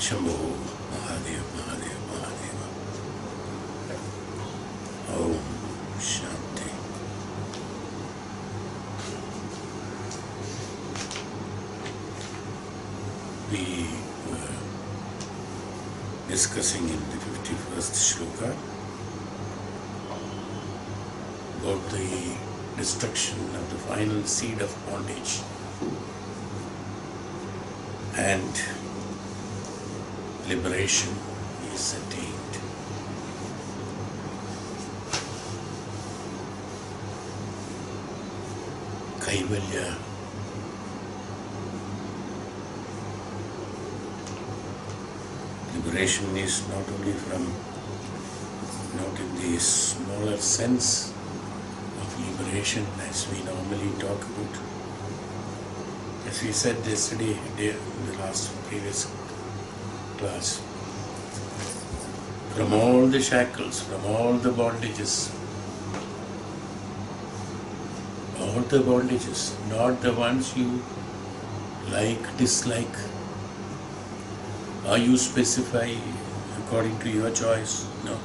Shambho Mahadev Mahadev Mahadev. Om Shanti. We were discussing in the 51st shloka about the destruction of the final seed of bondage and liberation is attained. Kaivalya, liberation is not only not in the smaller sense of liberation as we normally talk about. As we said yesterday in the last previous class, from all the shackles, from all the bondages, not the ones you like, dislike, or you specify according to your choice, no.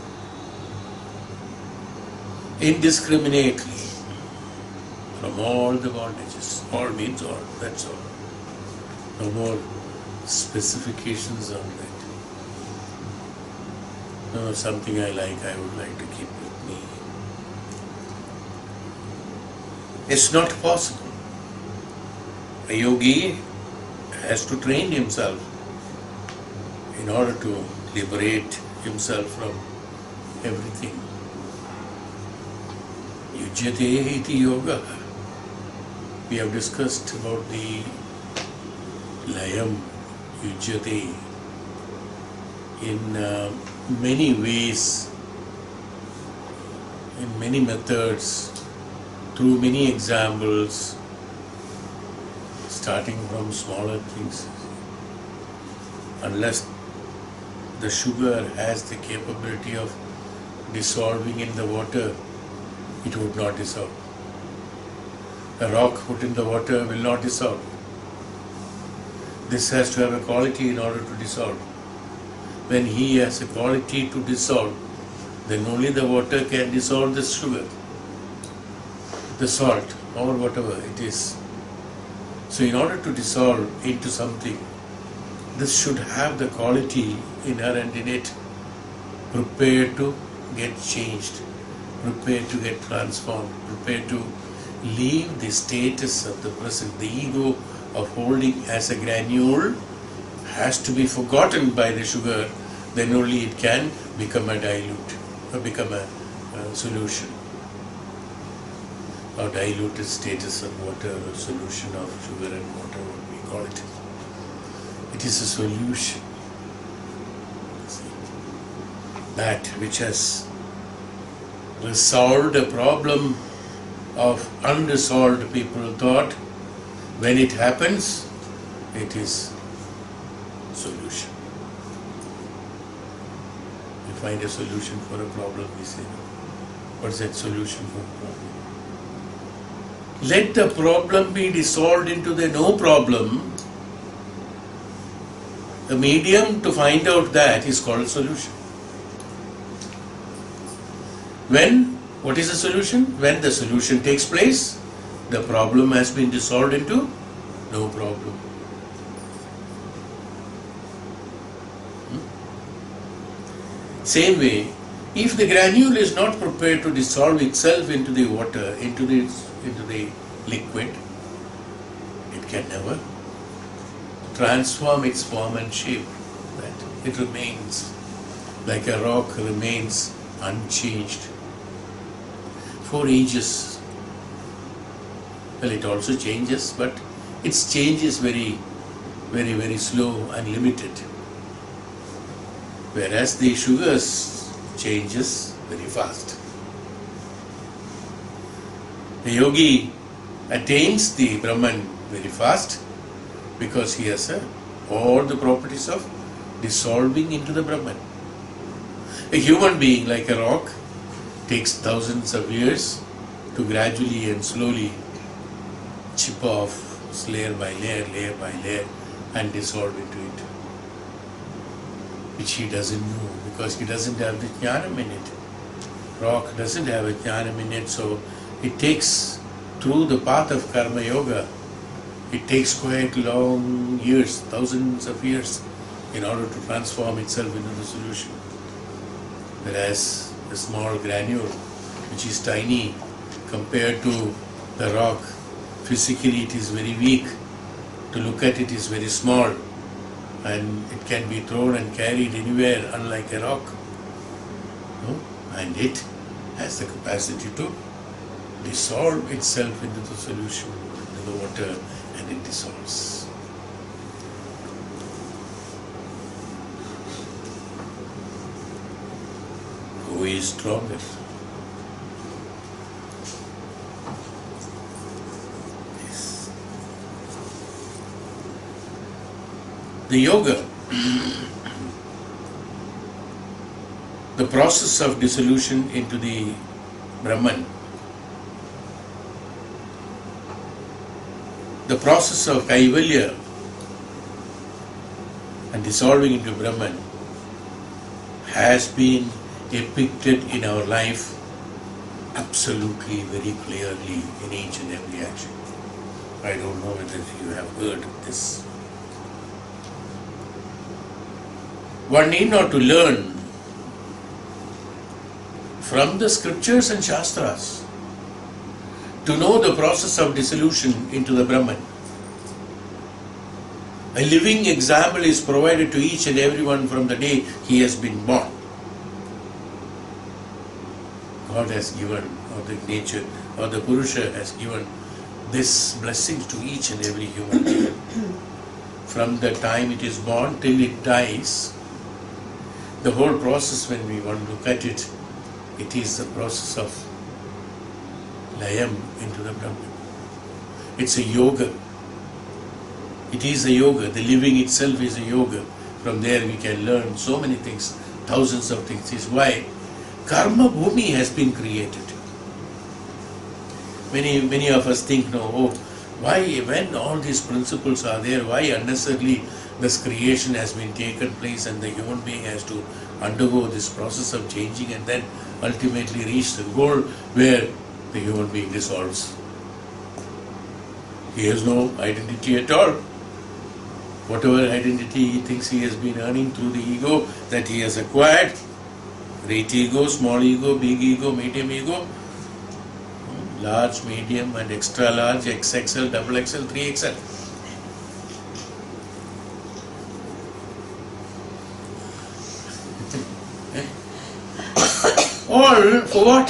Indiscriminately, from all the bondages, all means all, that's all. No more specifications on that. No, something I like, I would like to keep with me. It's not possible. A yogi has to train himself in order to liberate himself from everything. Yujyate iti yoga. We have discussed about the layam, yujyate, in many ways, in many methods, through many examples, starting from smaller things. Unless the sugar has the capability of dissolving in the water, it would not dissolve. A rock put in the water will not dissolve. This has to have a quality in order to dissolve. When he has a quality to dissolve, then only the water can dissolve the sugar, the salt, or whatever it is. So in order to dissolve into something, this should have the quality inherent in it, prepared to get changed, prepared to get transformed, prepared to leave the status of the present. The ego of holding as a granule has to be forgotten by the sugar, then only it can become a dilute, or become a solution, or diluted status of water, or solution of sugar and water, what we call it. It is a solution. That which has resolved a problem of unresolved people thought, when it happens, it is solution. You find a solution for a problem, we say, what's that solution for a problem? Let the problem be dissolved into the no problem. The medium to find out that is called solution. What is the solution? When the solution takes place, the problem has been dissolved into no problem. Same way, if the granule is not prepared to dissolve itself into the water, into the liquid, it can never transform its form and shape. That it remains like a rock, remains unchanged for ages. Well, it also changes, but its change is very, very, very slow and limited. Whereas the sugars changes very fast. The yogi attains the Brahman very fast because he has all the properties of dissolving into the Brahman. A human being, like a rock, takes thousands of years to gradually and slowly chip off layer by layer, and dissolve into it. which he doesn't know because he doesn't have the Dhyanam in it. Rock doesn't have a Dhyanam in it, so it takes, through the path of Karma Yoga, it takes quite long years, thousands of years, in order to transform itself into the solution. Whereas the small granule, which is tiny compared to the rock, physically it is very weak. To look at it is very small, and it can be thrown and carried anywhere, unlike a rock. No? And it has the capacity to dissolve itself into the solution, into the water, and it dissolves. Who is stronger? Yes. The yoga, the process of dissolution into the Brahman, the process of Kaivalya and dissolving into Brahman has been depicted in our life absolutely very clearly in each and every action. I don't know whether you have heard this. One need not to learn from the scriptures and shastras to know the process of dissolution into the Brahman. A living example is provided to each and everyone from the day he has been born. God has given, or the nature, or the Purusha has given this blessing to each and every human being. From the time it is born till it dies, the whole process, when we want to look at it, it is the process of layam into the Brahman. It's a yoga. It is a yoga. The living itself is a yoga. From there we can learn so many things, thousands of things. This is why Karma Bhumi has been created. Many of us think, why, when all these principles are there, why unnecessarily this creation has been taken place and the human being has to undergo this process of changing and then ultimately reach the goal where the human being dissolves. He has no identity at all. Whatever identity he thinks he has been earning through the ego that he has acquired, great ego, small ego, big ego, medium ego, large, medium and extra large, XXL, double XL, 3XL. All for what?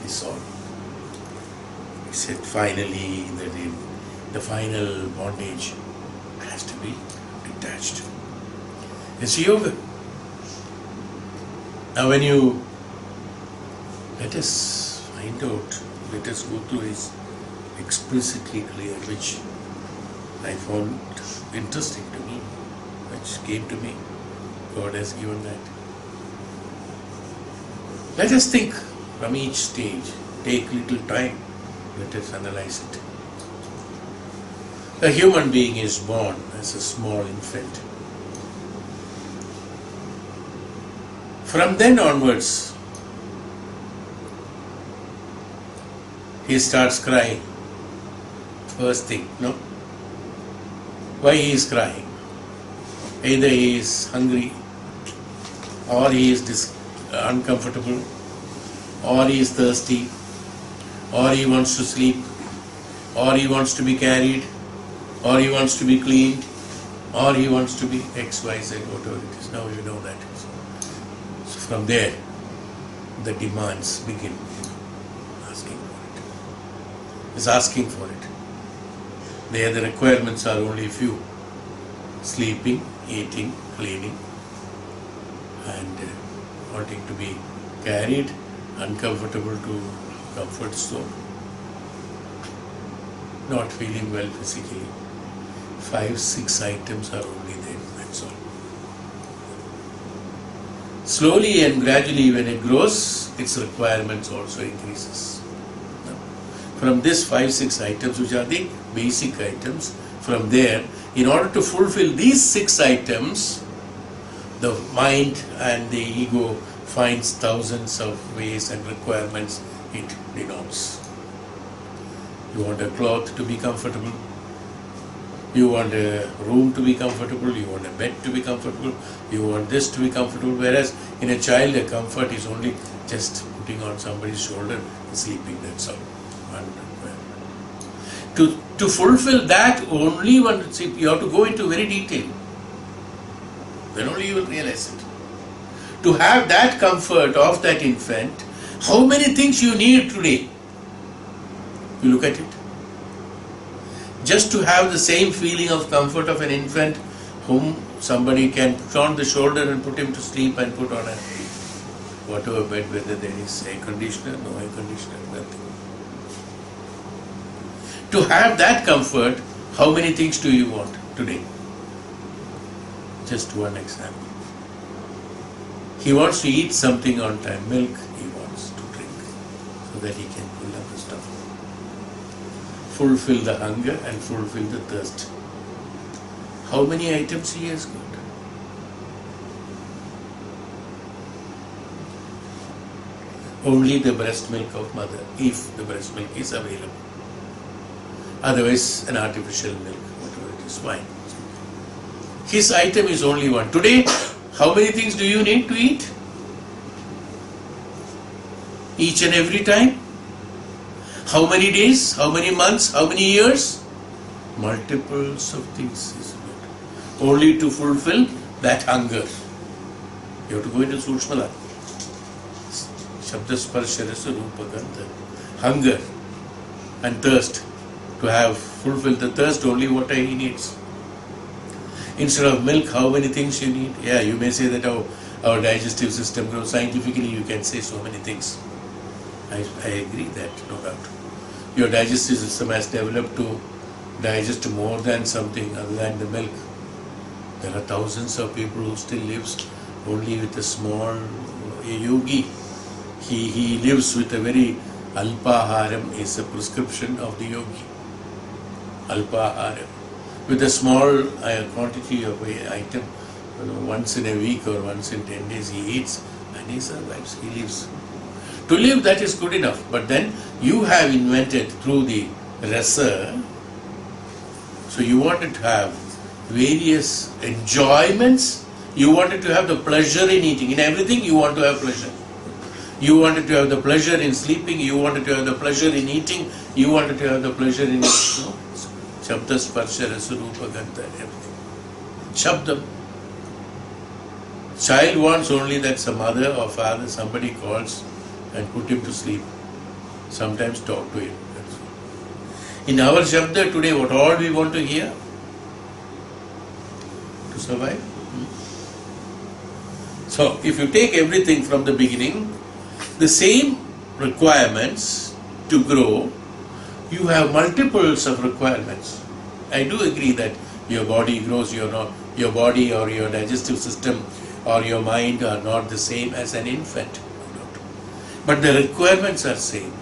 It's all. He said finally the final bondage has to be detached. It's yoga. Now when you let us find out, let us go through it explicitly clear, which I found interesting to me, which came to me. God has given that. Let us think from each stage. Take little time. Let us analyze it. A human being is born as a small infant. From then onwards, he starts crying. First thing, no? Why he is crying? Either he is hungry, or he is uncomfortable, or he is thirsty, or he wants to sleep, or he wants to be carried, or he wants to be cleaned, or he wants to be X, Y, Z, whatever it is. Now you know that. So from there, the demands begin. Asking for it. Is asking for it. There the requirements are only few. Sleeping, eating, cleaning, and wanting to be carried, uncomfortable to comfort zone, not feeling well physically. 5-6 items are only there, that's all. Slowly and gradually when it grows, its requirements also increases. From this 5-6 items, which are the basic items, From there, in order to fulfill these 6 items, the mind and the ego finds thousands of ways and requirements it denotes. You want a cloth to be comfortable, you want a room to be comfortable, you want a bed to be comfortable, you want this to be comfortable, whereas in a child, a comfort is only just putting on somebody's shoulder and sleeping, that's all. To fulfill that, only one, see, you have to go into very detail. Then only you will realize it. To have that comfort of that infant, how many things you need today? You look at it. Just to have the same feeling of comfort of an infant whom somebody can put on the shoulder and put him to sleep and put on a whatever bed, whether there is air conditioner, no air conditioner, nothing. To have that comfort, how many things do you want today? Just one example. He wants to eat something on time, milk he wants to drink, so that he can fill up the stomach. Fulfill the hunger and fulfill the thirst. How many items he has got? Only the breast milk of mother, if the breast milk is available. Otherwise, an artificial milk, whatever it is, fine. His item is only one. Today, how many things do you need to eat? Each and every time? How many days? How many months? How many years? Multiples of things is good. Only to fulfill that hunger. You have to go into Sushmala. Shabda Sparsha Rasa Rupa Gandha. Hunger and thirst. To have fulfilled the thirst, only water he needs. Instead of milk, how many things you need? Yeah, you may say that our digestive system grows. Scientifically, you can say so many things. I agree that, no doubt. Your digestive system has developed to digest more than something other than the milk. There are thousands of people who still lives only with a small yogi. He lives with a very alpaharam is a prescription of the yogi. Alpaharam. With a small quantity of item, once in a week or once in 10 days he eats and he survives, he lives. To live, that is good enough, but then you have invented through the rasa, so you wanted to have various enjoyments, you wanted to have the pleasure in eating, in everything you want to have pleasure. You wanted to have the pleasure in sleeping, you wanted to have the pleasure in eating, you wanted to have the pleasure in Shabda Sparsha Rasa Rupa Gandha, everything. Shabdam. Child wants only that some mother or father, somebody calls and put him to sleep. Sometimes talk to him. In our Shabda today, what all we want to hear? To survive. So, if you take everything from the beginning, the same requirements to grow, you have multiples of requirements. I do agree that your body grows, your body or your digestive system or your mind are not the same as an infant. But the requirements are same.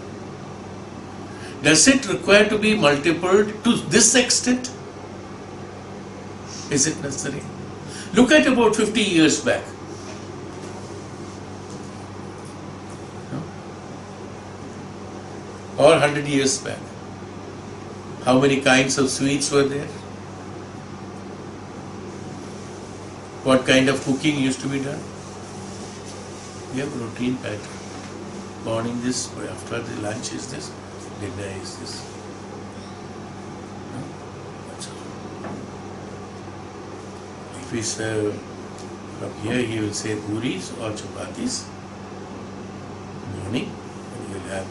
Does it require to be multiplied to this extent? Is it necessary? Look at about 50 years back. Or 100 years back. How many kinds of sweets were there? What kind of cooking used to be done? We have a routine pattern. Morning this, after the lunch is this, dinner is this. No? That's all. If we serve from here, he will say puris or chapatis. Morning, and you will have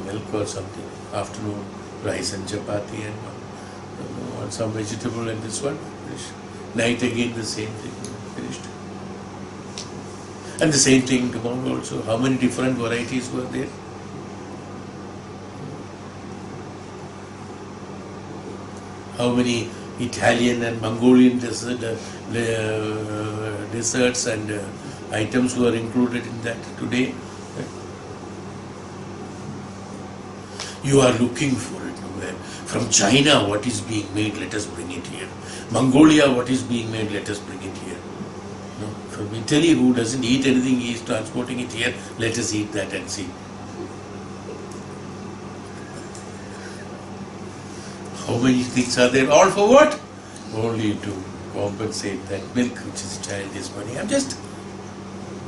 milk or something. Afternoon, rice and chapati and some vegetable and this one. Finished. Night again the same thing. Finished. And the same thing tomorrow also. How many different varieties were there? How many Italian and Mongolian desserts and items were included in that today? You are looking for it nowhere. From China, what is being made, let us bring it here. Mongolia, what is being made, let us bring it here. No? From Italy, who doesn't eat anything, he is transporting it here, let us eat that and see. How many things are there? All for what? Only to compensate that milk which is childish money. I'm just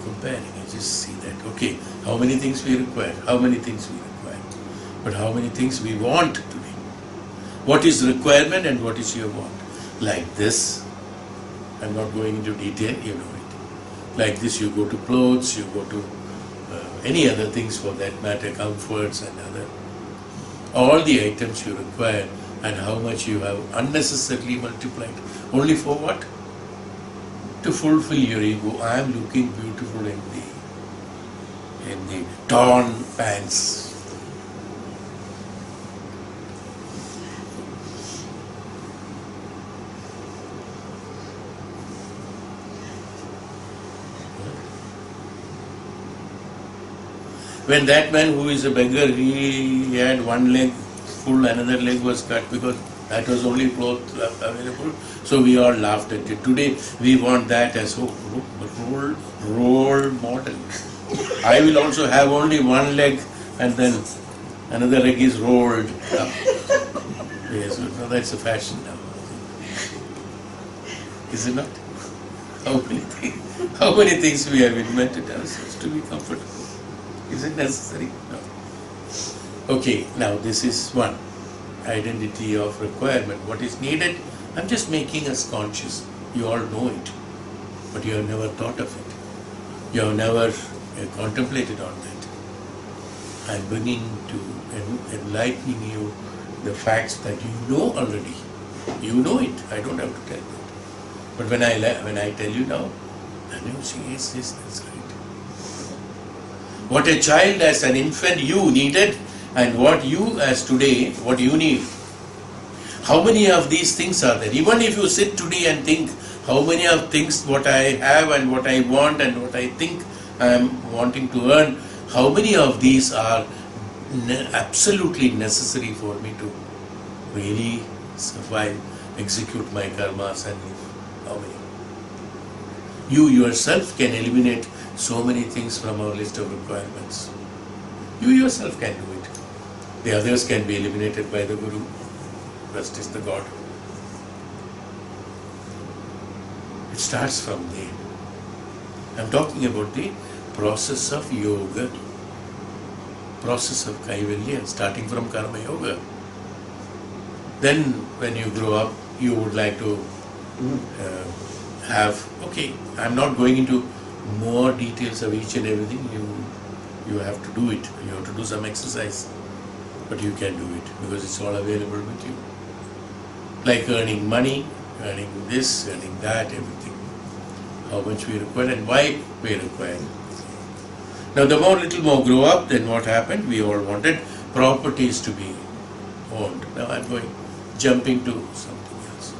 comparing, I just see that. Okay, how many things we require? How many things we require? But how many things we want today? What is requirement and what is your want? Like this, I'm not going into detail, you know it. Like this, you go to clothes, you go to any other things for that matter, comforts and other. All the items you require and how much you have unnecessarily multiplied. Only for what? To fulfill your ego. I am looking beautiful in the torn pants. When that man who is a beggar, he had one leg full, another leg was cut because that was only cloth available. So we all laughed at it. Today we want that as role model. I will also have only one leg and then another leg is rolled up. Yes, no, that's a fashion now. Is it not? How many things we have invented ourselves to be comfortable? Is it necessary? No. Okay, now this is one. Identity of requirement. What is needed? I'm just making us conscious. You all know it, but you have never thought of it. You have never contemplated on that. I'm bringing to enlightening you the facts that you know already. You know it. I don't have to tell you. But when I tell you now, then you see, yes, that's right. What a child as an infant you needed, and what you as today, what you need. How many of these things are there? Even if you sit today and think, how many of things what I have and what I want and what I think I am wanting to earn, how many of these are absolutely necessary for me to really survive, execute my karmas and live? How many? You yourself can eliminate so many things from our list of requirements. You yourself can do it. The others can be eliminated by the Guru. Rest is the God. It starts from there. I'm talking about the process of yoga, process of kaivalya, starting from karma yoga. Then when you grow up, you would like to I'm not going into more details of each and everything. You have to do it. You have to do some exercise. But you can do it because it's all available with you. Like earning money, earning this, earning that, everything. How much we require and why we require. Now the little more grow up, then what happened? We all wanted properties to be owned. Now I'm jumping to something else.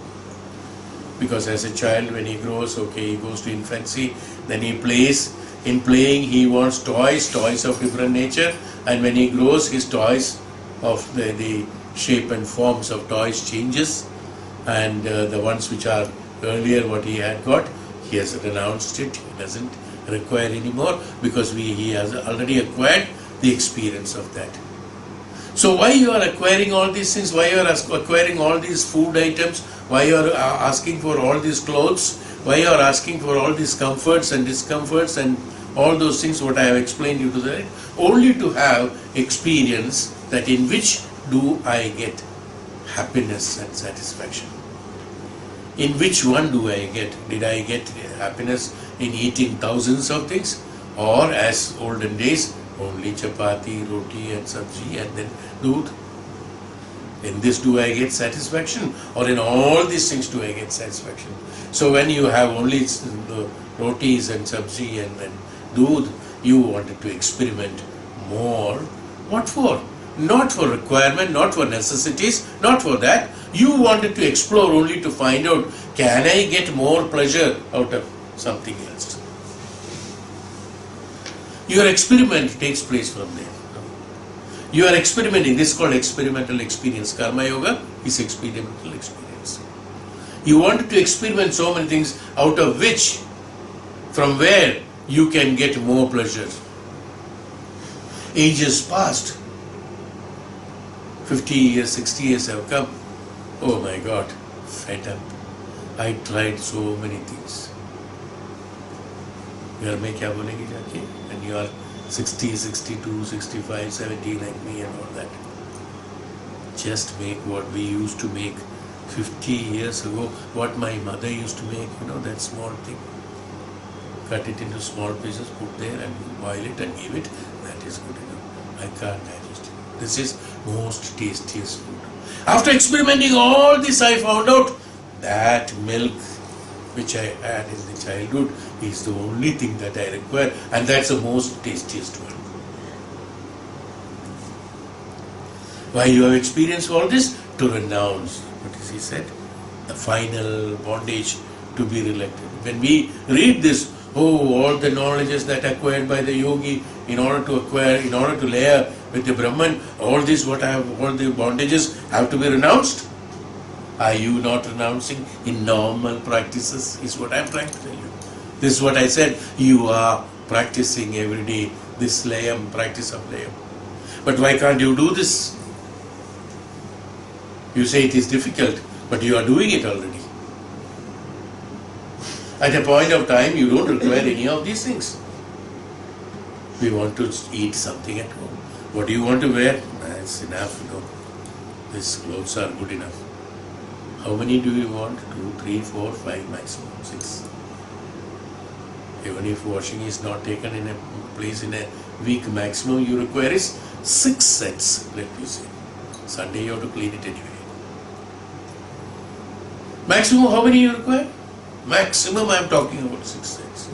Because as a child, when he grows, he goes to infancy, then he plays. In playing, he wants toys of different nature, and when he grows, his toys of the shape and forms of toys changes, and the ones which are earlier what he had got, he has renounced it. He doesn't require anymore because he has already acquired the experience of that. So why you are acquiring all these things? Why you are acquiring all these food items? Why you are asking for all these clothes? Why you are asking for all these comforts and discomforts and all those things what I have explained you to that? Only to have experience that in which do I get happiness and satisfaction. In which one do I get? Did I get happiness in eating thousands of things? Or as olden days, only chapati, roti and sabji and then doodh? In this do I get satisfaction? Or in all these things do I get satisfaction? So when you have only rotis and sabji and then doodh, you wanted to experiment more. What for? Not for requirement, not for necessities, not for that. You wanted to explore only to find out, can I get more pleasure out of something else? Your experiment takes place from there. You are experimenting. This is called experimental experience. Karma yoga is experimental experience. You want to experiment so many things out of which, from where you can get more pleasure. Ages past, 50 years, 60 years have come. Oh my God, fed up. I tried so many things. घर में क्या बोलेगी जाके? When you are 60, 62, 65, 70 like me and all that. Just make what we used to make 50 years ago, what my mother used to make, that small thing. Cut it into small pieces, put there and boil it and give it. That is good enough. I can't digest it. This is most tastiest food. After experimenting all this, I found out that milk which I had in the childhood is the only thing that I require, and that's the most tastiest one. Why you have experienced all this? To renounce, what is he said? The final bondage to be reluctant. When we read this, all the knowledges that acquired by the yogi in order to layer with the Brahman, all the bondages have to be renounced. Are you not renouncing in normal practices? Is what I am trying to tell you. This is what I said. You are practicing every day this layam, practice of layam. But why can't you do this? You say it is difficult, but you are doing it already. At a point of time, you don't require any of these things. We want to eat something at home. What do you want to wear? That's enough. These clothes are good enough. How many do you want? 2, 3, 4, 5, maximum 6. Even if washing is not taken in a place in a week, maximum you require is 6 sets, let me say. Sunday you have to clean it anyway. Maximum how many you require? Maximum I am talking about 6 sets.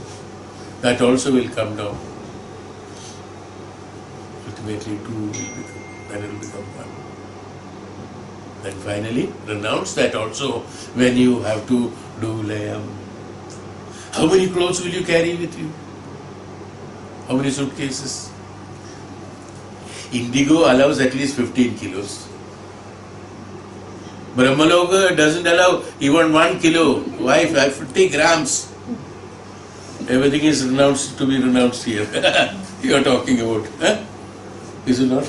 That also will come down. Ultimately 2 will become, then it will become 1. Then finally renounce that also when you have to do layam. How many clothes will you carry with you? How many suitcases? Indigo allows at least 15 kilos. Brahmaloka doesn't allow even 1 kilo. Why? 50 grams. Everything is renounced to be renounced here. You are talking about. Huh? Is it not?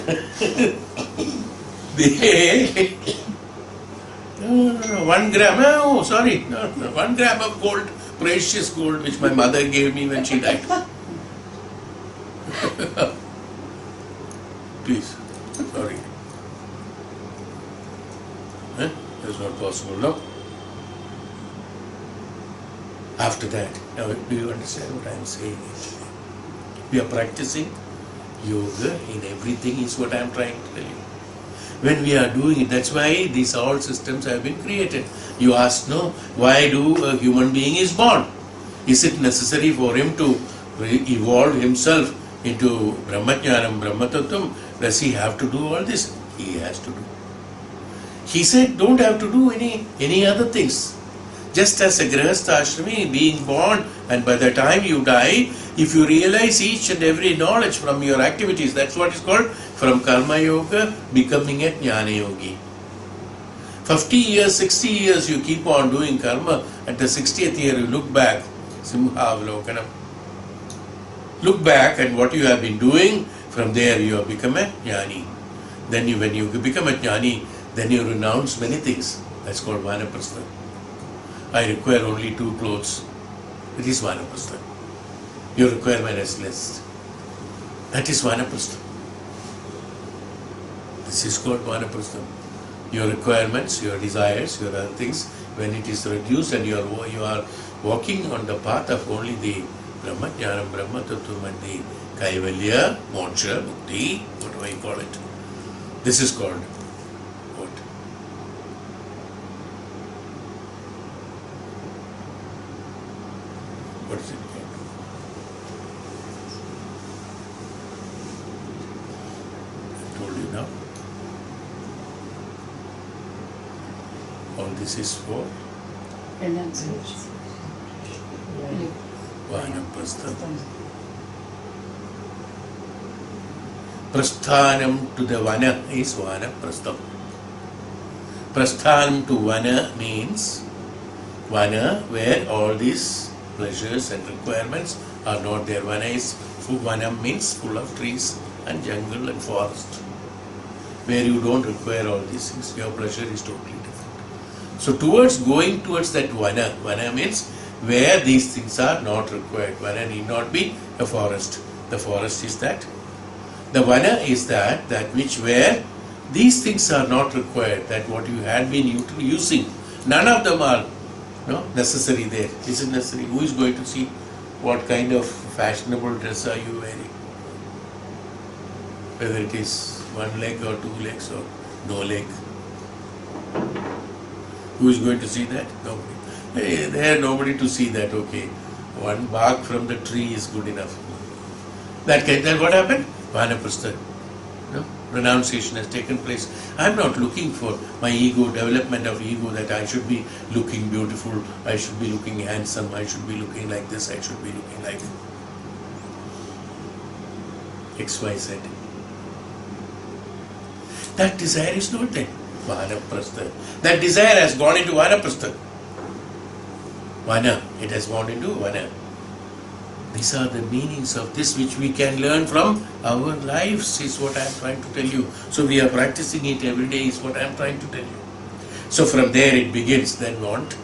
No, 1 gram. Oh, sorry. No, 1 gram of gold, precious gold, which my mother gave me when she died. Please. Sorry. That's not possible, no? After that, now do you understand what I am saying? We are practicing yoga in everything is what I am trying to tell you. When we are doing it, that's why these all systems have been created. You ask, no, why do a human being is born? Is it necessary for him to evolve himself into Brahmajnanam, Brahmatattvam? Does he have to do all this? He has to do. He said, don't have to do any other things. Just as a Grihastha Ashrami being born, and by the time you die, if you realize each and every knowledge from your activities, that's what is called from Karma Yoga becoming a Jnana Yogi. 50 years, 60 years you keep on doing karma, at the 60th year you look back, Simhavalokanam. Look back and what you have been doing, from there you have become a Jnani. Then when you become a Jnani, then you renounce many things. That's called Vanaprastha. I require only 2 clothes. It is Vanaprastha. Your requirement is less. That is Vanaprastha. This is called Vanaprastha. Your requirements, your desires, your other things, when it is reduced and you are walking on the path of only the Brahmajnanam, Brahmatattvam and the Kaivalya, Moksha, Mukti, whatever you call it. This is called what? What is it called? I told you now. All this is for renunciation. Vanaprastha. Prasthanam to the vana is vanaprastham. Prasthanam to vana means vana where all these pleasures and requirements are not there. Vana means full of trees and jungle and forest, where you don't require all these things. Your pleasure is totally different. So going towards that vana means where these things are not required. Vana need not be a forest. The forest is that. The vana is that which where these things are not required, that what you had been using, none of them are necessary there. Is it necessary? Who is going to see what kind of fashionable dress are you wearing? Whether it is one leg or two legs or no leg. Who is going to see that? Nobody. There nobody to see that, okay. One bark from the tree is good enough. Then what happened? Vanaprastha. Renunciation has taken place. I am not looking for my ego, development of ego, that I should be looking beautiful, I should be looking handsome, I should be looking like this, I should be looking like XYZ. That desire is not there. Vanaprastha. That desire has gone into Vanaprastha. Vana, it has gone into Vana. These are the meanings of this which we can learn from our lives, is what I am trying to tell you. So we are practicing it every day, is what I am trying to tell you. So from there it begins. Then what?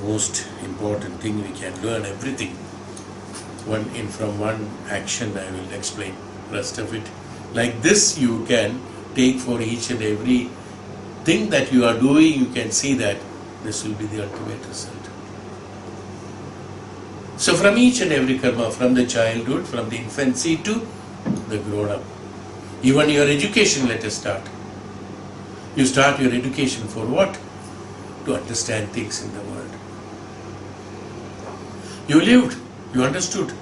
Most important thing, we can learn everything. From one action I will explain rest of it. Like this you can take for each and every thing that you are doing, you can see that this will be the ultimate result. So from each and every karma, from the childhood, from the infancy to the grown up. Even your education, let us start. You start your education for what? To understand things in the world. You lived, you understood,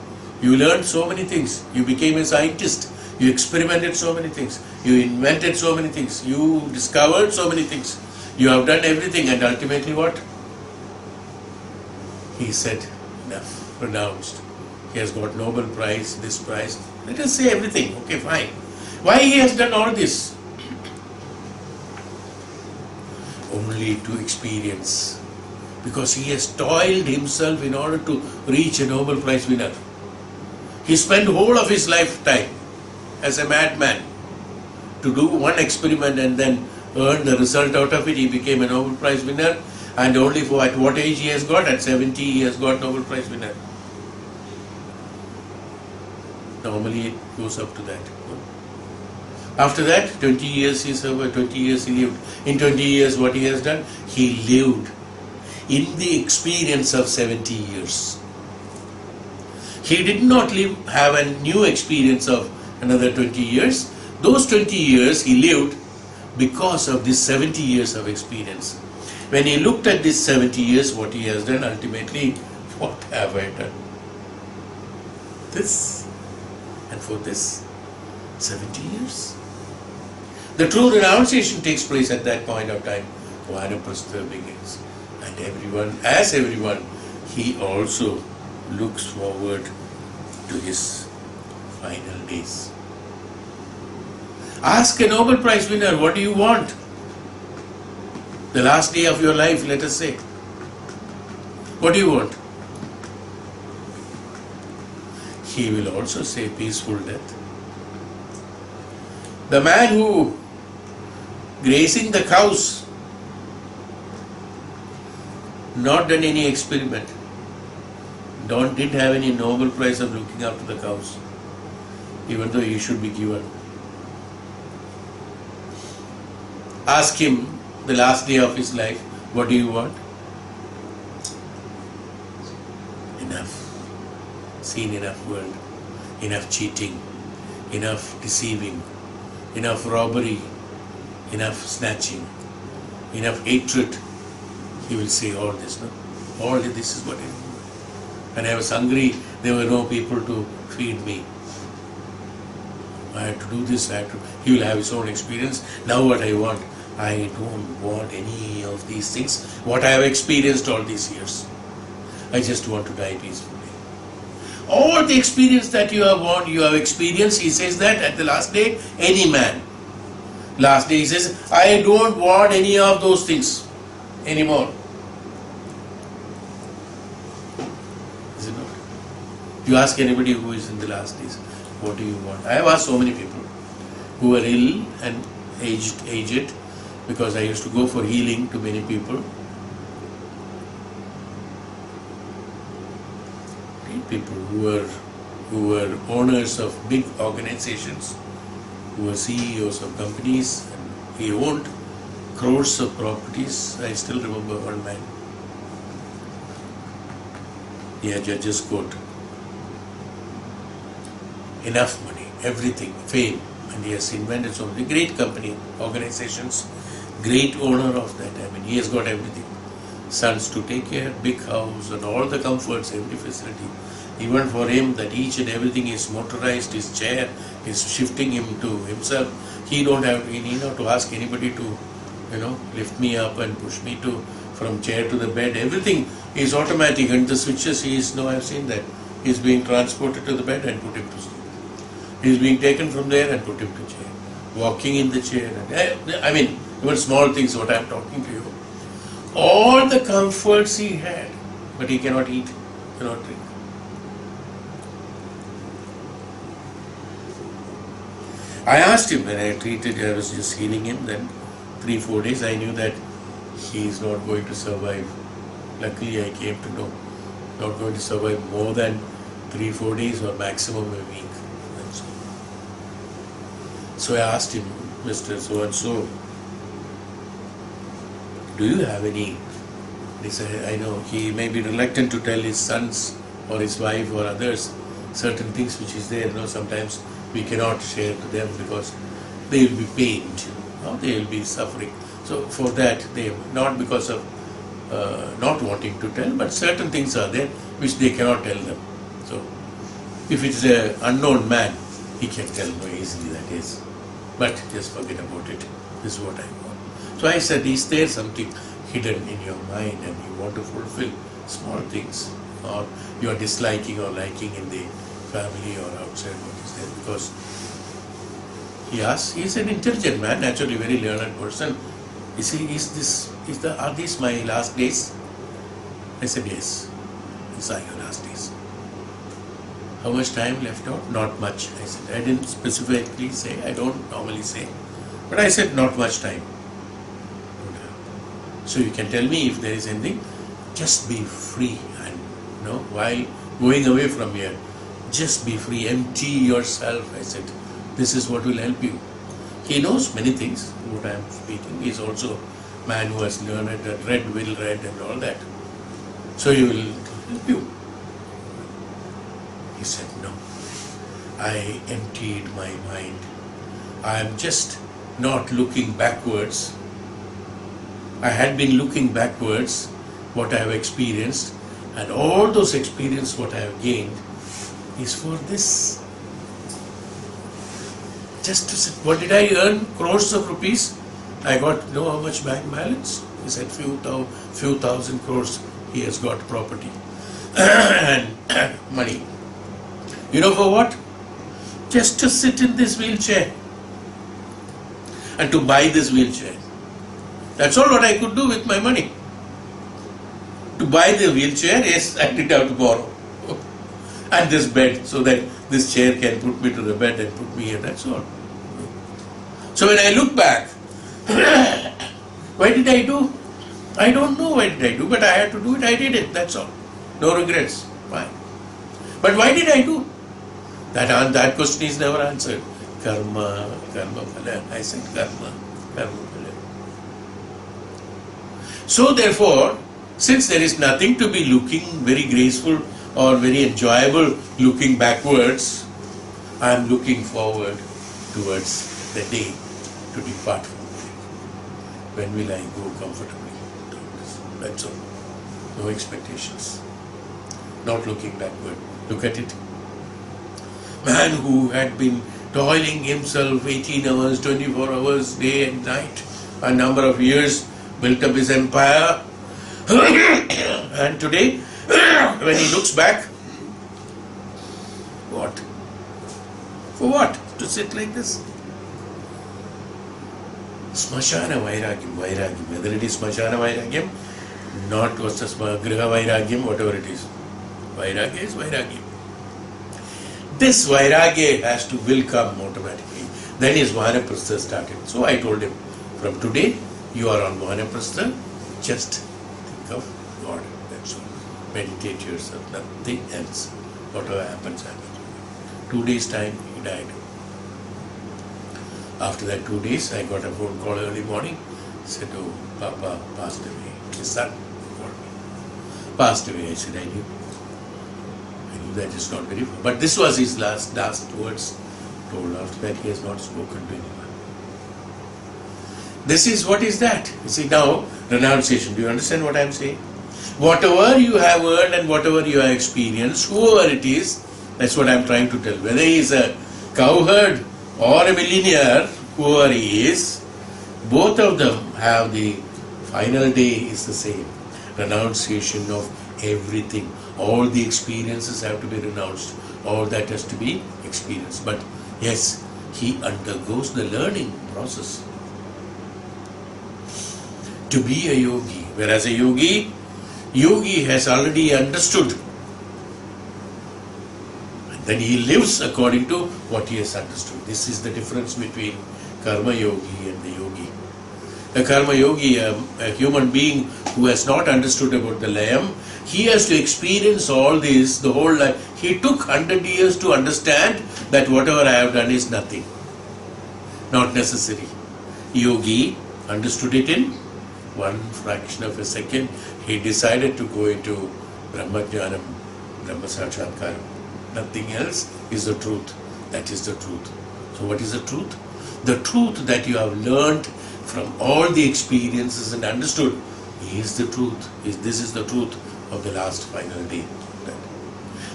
you learned so many things, you became a scientist, you experimented so many things, you invented so many things, you discovered so many things, you have done everything, and ultimately what? He said, enough. Pronounced. He has got Nobel Prize, this prize. Let us say everything. Okay, fine. Why he has done all this? Only to experience. Because he has toiled himself in order to reach a Nobel Prize winner. He spent whole of his lifetime as a madman to do one experiment and then earn the result out of it. He became a Nobel Prize winner. And only at what age he has got? At 70 he has got Nobel Prize winner. Normally it goes up to that. After that, 20 years he served, 20 years he lived. In 20 years what he has done? He lived in the experience of 70 years. He did not have a new experience of another 20 years. Those 20 years he lived because of this 70 years of experience. When he looked at this 70 years, what he has done, ultimately, what have I done? This. And for this, 70 years. The true renunciation takes place at that point of time. Vanaprastha begins. And everyone, he also looks forward to his final days. Ask a Nobel Prize winner, what do you want? The last day of your life, let us say. What do you want? He will also say peaceful death. The man who grazing the cows, not done any experiment, didn't have any Nobel Prize of looking after the cows, even though he should be given. Ask him the last day of his life, what do you want? Enough. Seen enough world, enough cheating, enough deceiving, enough robbery, enough snatching, enough hatred. He will say all this, no? All this is what it is. When I was hungry, there were no people to feed me. I had to do this, he will have his own experience. Now what I want? I don't want any of these things, what I have experienced all these years. I just want to die peacefully. All the experience that you have won, you have experienced, he says that at the last day, any man. Last day he says, I don't want any of those things anymore. Is it not? You ask anybody who is in the last days, what do you want? I have asked so many people who are ill and aged, because I used to go for healing to many people. People who were owners of big organizations, who were CEOs of companies, and he owned crores of properties. I still remember one man. He had judge's court. Enough money, everything, fame, and he has invented so many great company, organizations, great owner of that. I mean, he has got everything. Sons to take care, big house and all the comforts, every facility. Even for him, that each and everything is motorized, his chair is shifting him to himself. He need not to ask anybody to, lift me up and push me from chair to the bed. Everything is automatic, and the switches I've seen that. He's being transported to the bed and put him to sleep. He's being taken from there and put him to chair. Walking in the chair. I mean, even small things, what I'm talking to you. All the comforts he had, but he cannot eat, cannot drink. I asked him when I was just healing him, then 3-4 days, I knew that he is not going to survive. Luckily, I came to know, not going to survive more than 3-4 days or maximum a week. That's all. So I asked him, Mr. So-and-so, do you have any? He said, I know, he may be reluctant to tell his sons or his wife or others certain things which is there. Sometimes we cannot share to them because they will be pained, they will be suffering. So for that, not because of not wanting to tell, but certain things are there which they cannot tell them. So if it is an unknown man, he can tell more easily that is. But just forget about it. This is what I want. So I said, is there something hidden in your mind and you want to fulfill small things, or you are disliking or liking in the family or outside, what is there? Because he asked, he is an intelligent man, naturally very learned person. Are these my last days? I said, yes, these are your last days. How much time left out? Not much. I said, I didn't specifically say, I don't normally say, but I said not much time. So you can tell me if there is anything, just be free, and while going away from here, just be free, empty yourself. I said, this is what will help you. He knows many things, what I am speaking. He is also a man who has learned and read and all that. So he will help you. He said, no, I emptied my mind. I am just not looking backwards. I had been looking backwards, what I have experienced, and all those experiences, what I have gained, is for this. Just to say, what did I earn? Crores of rupees. I got, how much bank balance? He said few thousand crores he has got property and money. You know for what? Just to sit in this wheelchair and to buy this wheelchair. That's all what I could do with my money. To buy the wheelchair, yes, I did have to borrow. And this bed, so that this chair can put me to the bed and put me here, that's all. So when I look back, why did I do? I don't know why did I do, but I had to do it, I did it, that's all. No regrets, fine. But why did I do? That question is never answered. Karma phala. I said karma phala. So therefore, since there is nothing to be looking very graceful or very enjoyable looking backwards, I am looking forward towards the day to depart from here. When will I go comfortably? That's all. No expectations. Not looking backward. Look at it. Man who had been toiling himself 18 hours, 24 hours, day and night, a number of years, built up his empire. And today, when he looks back, For what? To sit like this? Smashana Vairagyam, whether it is Smashana Vairagyam, not what's the Griha Vairagyam, whatever it is. Vairagya is Vairagya. This Vairagya will come automatically. Then his Vanaprastha started. So I told him, from today you are on Vanaprastha, just think of God. That's all. Meditate yourself, nothing else. Whatever happens, happens. 2 days time, he died. After that 2 days, I got a phone call early morning. Said, oh, Papa passed away. His son called me. Passed away. I said, I knew that is not very far. But this was his last words told. After that, he has not spoken to anyone. This is what is that? You see, now, renunciation. Do you understand what I am saying? Whatever you have earned and whatever you have experienced, whoever it is, that's what I am trying to tell. Whether he is a cowherd or a millionaire, whoever he is, both of them have the final day is the same. Renunciation of everything. All the experiences have to be renounced. All that has to be experienced. But yes, he undergoes the learning process. To be a yogi. Whereas a yogi has already understood. And then he lives according to what he has understood. This is the difference between karma yogi and the yogi. A karma yogi, a human being who has not understood about the layam, he has to experience all this the whole life. He took 100 years to understand that whatever I have done is nothing, not necessary. Yogi understood it in one fraction of a second. He decided to go into Brahma Dhyanam, Brahma Sakshatkaram. Nothing else is the truth. That is the truth. So what is the truth? The truth that you have learned from all the experiences and understood is the truth. This is the truth of the last final day.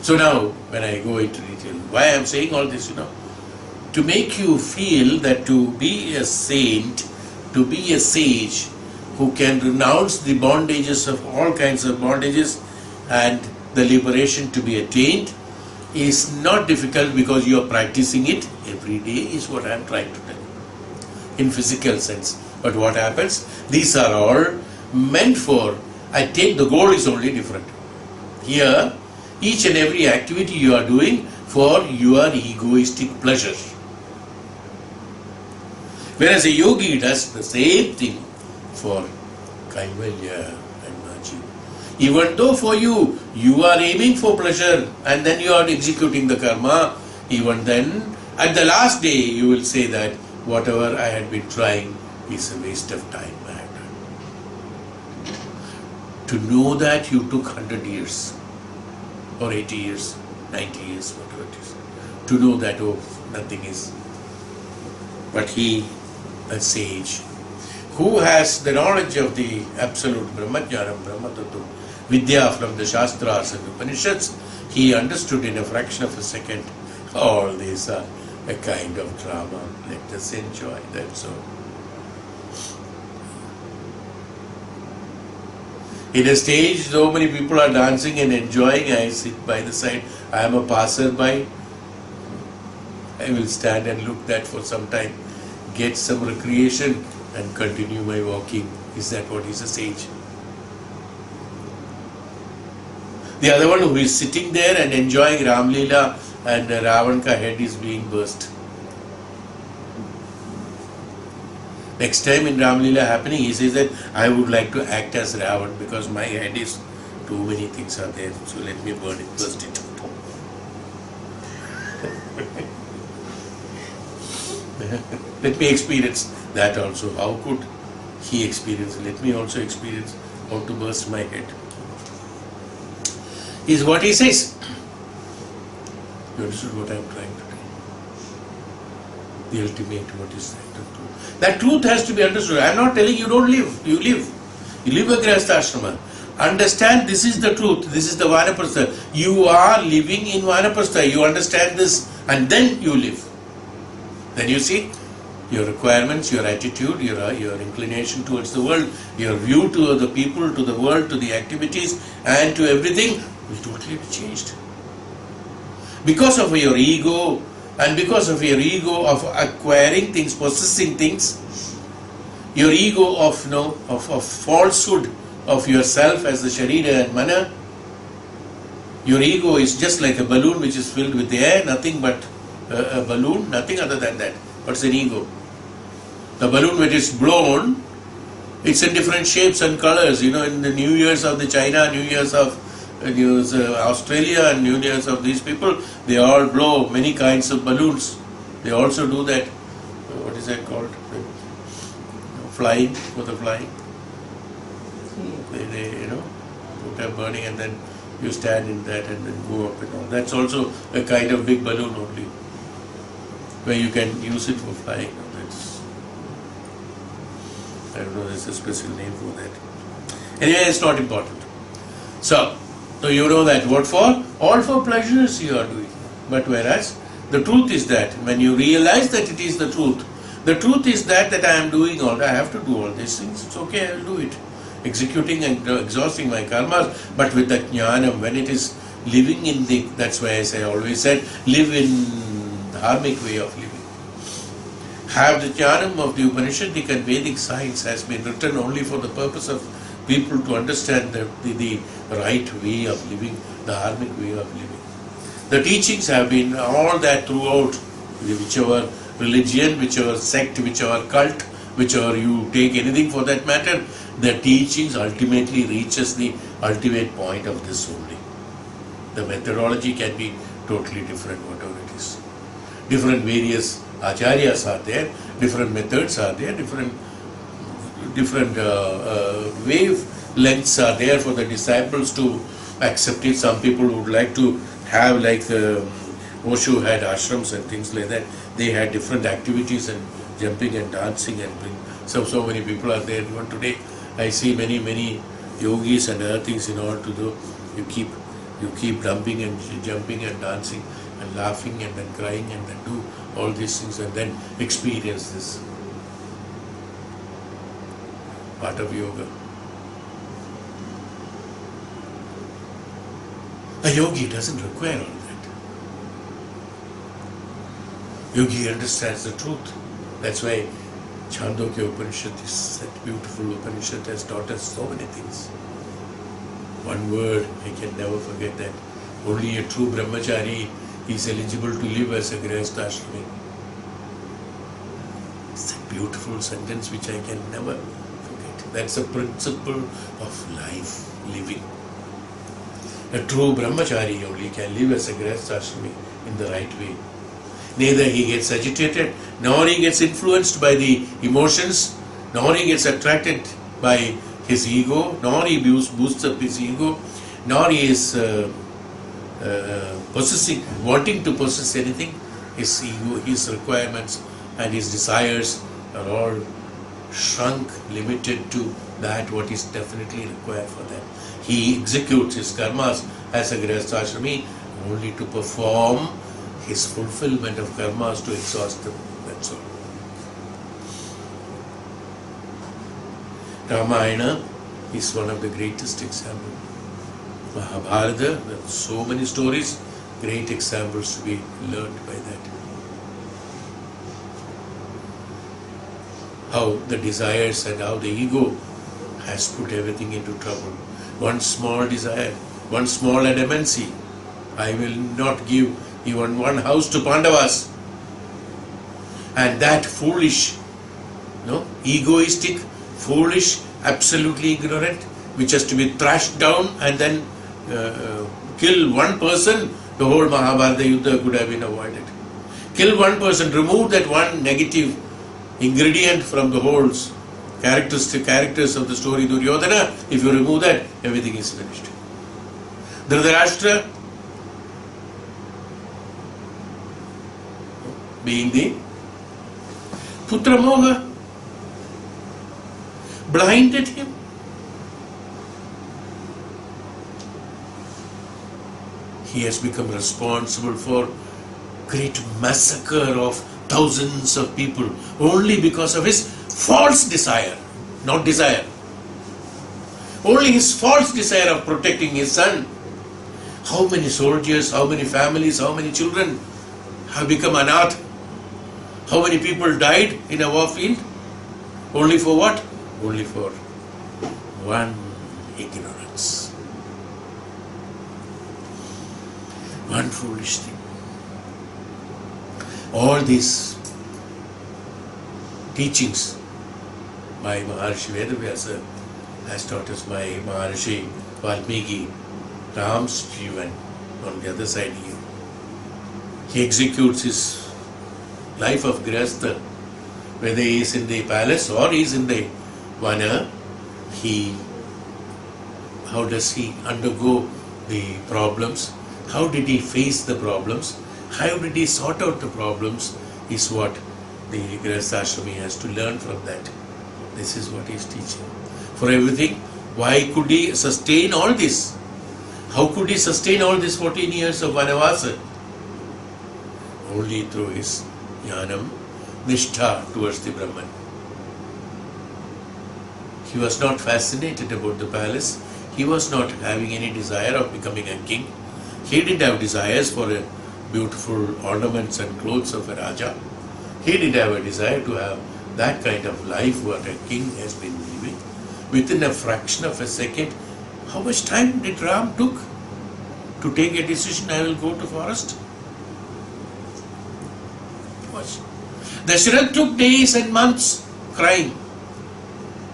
So now, when I go into detail, why I am saying all this, to make you feel that to be a saint, to be a sage, who can renounce the bondages of all kinds of bondages and the liberation to be attained is not difficult because you are practicing it every day is what I am trying to tell you. In physical sense. But what happens? These are all meant for, the goal is only different. Here, each and every activity you are doing for your egoistic pleasure. Whereas a yogi does the same thing for kaivalya and maji. Even though for you are aiming for pleasure and then you are executing the karma, even then, at the last day you will say that whatever I had been trying is a waste of time. To know that you took 100 years or 80 years, 90 years, whatever it is. To know that, nothing is. But he, a sage, who has the knowledge of the absolute Brahmajnanam, Brahmatattva, Vidya from the Shastras and Upanishads, he understood in a fraction of a second, all these are a kind of drama. Let us enjoy that. So, in a stage, so many people are dancing and enjoying. I sit by the side. I am a passer-by. I will stand and look that for some time, get some recreation and continue my walking. Is that what is a sage? The other one who is sitting there and enjoying Ram Leela and Ravan ka head is being burst. Next time in Ram Leela happening, he says that I would like to act as Ravan because my head is too many things are there. So let me burn it, burst it. Let me experience that also. How could he experience? Let me also experience how to burst my head. Is what he says. You understood what I am trying to do? The ultimate, what is that? The truth. That truth has to be understood. I am not telling you don't live. You live. You live a Grihastha ashrama. Understand this is the truth. This is the Vanaprastha. You are living in Vanaprastha. You understand this and then you live. Then you see your requirements, your attitude, your inclination towards the world, your view to the people, to the world, to the activities and to everything will totally be changed. Because of your ego And because of your ego of acquiring things, possessing things, your ego of of falsehood of yourself as the Sharira and Mana, your ego is just like a balloon which is filled with air, nothing but a balloon, nothing other than that. What's an ego? The balloon which is blown, it's in different shapes and colors. In the New Years of the China, New Years of Australia and New Years of these people, they all blow many kinds of balloons. They also do that. What is that called? Flying, for the flying. They put up burning and then you stand in that and then go up and all. That's also a kind of big balloon only, where you can use it for flying. I don't know, there's a special name for that. Anyway, it's not important. So you know that what for? All for pleasures you are doing. But whereas the truth is that when you realize that it is the truth is that I am doing all, I have to do all these things. It's okay, I will do it. Executing and exhausting my karmas, but with the jnanam, when it is living in that's why I always said, live in dharmic way of living. Have the jnanam of the Upanishadic and Vedic science has been written only for the purpose of people to understand the right way of living, the dharmic way of living. The teachings have been all that throughout, whichever religion, whichever sect, whichever cult, whichever you take anything for that matter, the teachings ultimately reaches the ultimate point of this only. The methodology can be totally different, whatever it is. Different various acharyas are there, different methods are there, different wavelengths are there for the disciples to accept it. Some people would like to have, like Osho had ashrams and things like that. They had different activities and jumping and dancing and so many people are there. Even today I see many yogis and other things in order to do. You keep dumping and jumping and dancing and laughing and then crying and then do all these things and then experience this. Part of yoga. A yogi doesn't require all that. Yogi understands the truth. That's why Chandogya Upanishad is that beautiful Upanishad has taught us so many things. One word, I can never forget that. Only a true brahmachari is eligible to live as a grihastha ashrami. It's a beautiful sentence which I can never forget. That's a principle of life, living. A true brahmachari only can live as a grihastha ashrami in the right way. Neither he gets agitated, nor he gets influenced by the emotions, nor he gets attracted by his ego, nor he boosts up his ego, nor he is wanting to possess anything. His ego, his requirements and his desires are all shrunk, limited to that what is definitely required for that. He executes his karmas as a grihastha ashrami only to perform his fulfillment of karmas, to exhaust them. That's all. Ramayana is one of the greatest examples. Mahabharata, there are so many stories, great examples to be learned by that. How the desires and how the ego has put everything into trouble. One small desire, one small adamancy. I will not give even one house to Pandavas. And that foolish, egoistic, foolish, absolutely ignorant, which has to be thrashed down and then kill one person, the whole Mahabharata Yuddha could have been avoided. Kill one person, remove that one negative ingredient from the whole characters of the story Duryodhana. If you remove that, everything is finished. Dhritarashtra, being the Putra Moha, blinded him. He has become responsible for great massacre of thousands of people only because of his false desire, not desire. Only his false desire of protecting his son. How many soldiers, how many families, how many children have become anath. How many people died in a warfield? Only for what? Only for one ignorance. One foolish thing. All these teachings by Maharshi Vedavyasa has taught us by Maharshi Valmiki, Ram's Jivan on the other side here. He executes his life of Grihastha, whether he is in the palace or he is in the vana. How does he undergo the problems? How did he face the problems? How did he sort out the problems is what the Grihasthashrami has to learn from that. This is what he is teaching. For everything, why could he sustain all this? How could he sustain all these 14 years of Vanavasa? Only through his Dhyanam, Nishtha towards the Brahman. He was not fascinated about the palace. He was not having any desire of becoming a king. He didn't have desires for a beautiful ornaments and clothes of a Raja. He didn't have a desire to have that kind of life what a king has been living. Within a fraction of a second, how much time did Ram took to take a decision, I will go to forest? Dasharath took days and months crying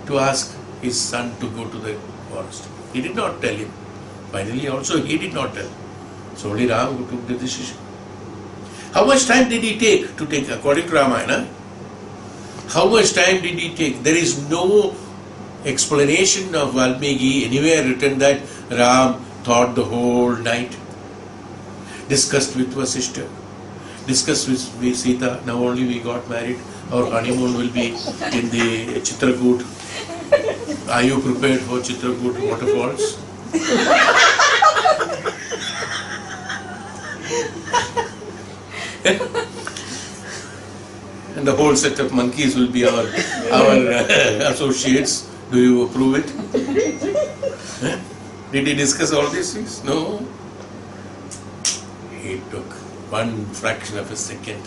to ask his son to go to the forest. He did not tell him. Finally also he did not tell. It's only Ram who took the decision. How much time did he take to take, according to Ramayana? How much time did he take? There is no explanation of Valmiki anywhere written that Ram thought the whole night, discussed with Vasishta, discussed with Sita. Now only we got married. Our honeymoon will be in the Chitrakoot. Are you prepared for Chitrakoot waterfalls? And the whole set of monkeys will be our associates. Do you approve it? Did he discuss all these things? No. He took one fraction of a second.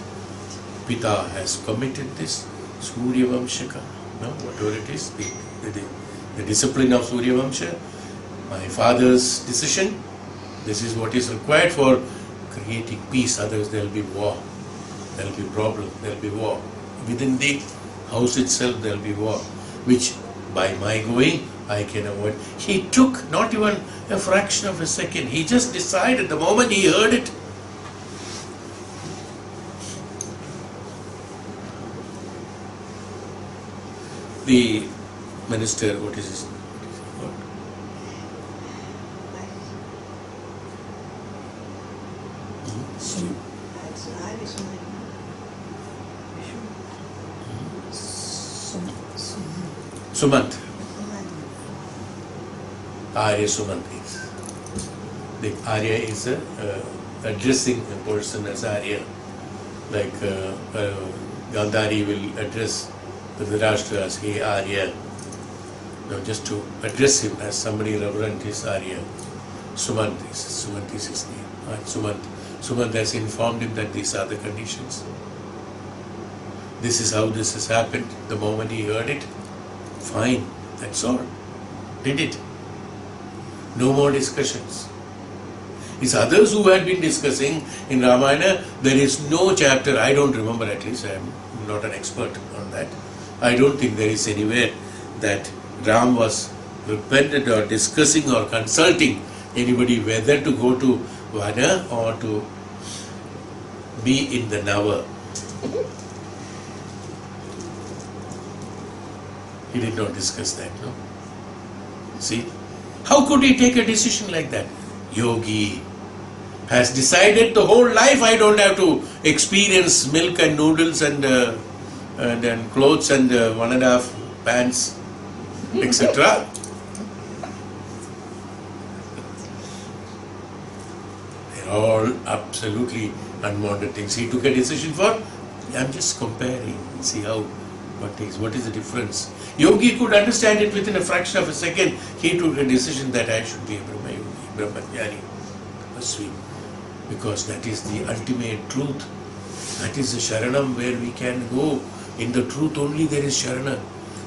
Pita has committed this. Surya Vamshaka. No, whatever it is, the discipline of Surya Vamsha. My father's decision. This is what is required for creating peace. Otherwise there will be war. There will be problem. There will be war. Within the house itself there will be war. Which by my going I can avoid. He took not even a fraction of a second. He just decided the moment he heard it. The minister, what is his name? Sumant. Arya Sumant is. The Arya is addressing a person as Arya. Like Gandhari will address the Dhritarashtra as Hey Arya. No, just to address him as somebody reverent is Arya. Sumant is his name. Right? Sumant has informed him that these are the conditions. This is how this has happened. The moment he heard it, fine, that's all. Did it. No more discussions. It's others who had been discussing in Ramayana. There is no chapter, I don't remember, at least I am not an expert on that. I don't think there is anywhere that Ram was repentant or discussing or consulting anybody whether to go to Vana or to be in the Nava. He did not discuss that, no? See? How could he take a decision like that? Yogi has decided the whole life I don't have to experience milk and noodles and clothes and 1.5 pants, etc. They're all absolutely unwanted things. He took a decision for, I'm just comparing, see how, what is the difference. Yogi could understand it within a fraction of a second. He took a decision that I should be a Brahmajnani, Tasvi, because that is the ultimate truth That is the Sharanam where we can go. In the truth only there is Sharana.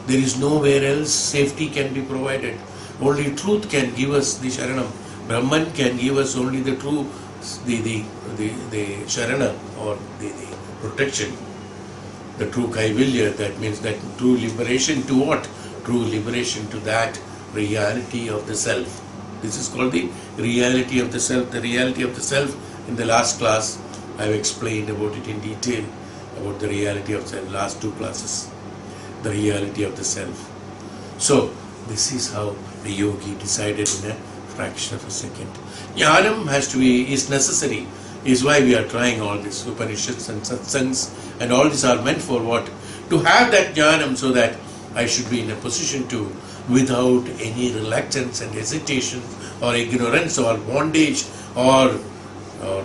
There is nowhere else safety can be provided. Only truth can give us the Sharanam. Brahman can give us only the true, the Sharana or the protection. The true Kaivalya, that means that true liberation to what? True liberation to that reality of the self. This is called the reality of the self. The reality of the self, in the last class, I have explained about it in detail, about the reality of the self, last two classes. The reality of the self. So, this is how the yogi decided in a fraction of a second. Dhyanam is necessary, is why we are trying all this, Upanishads and Satsangs, and all these are meant for what? To have that Dhyanam so that I should be in a position to, without any reluctance and hesitation or ignorance or bondage or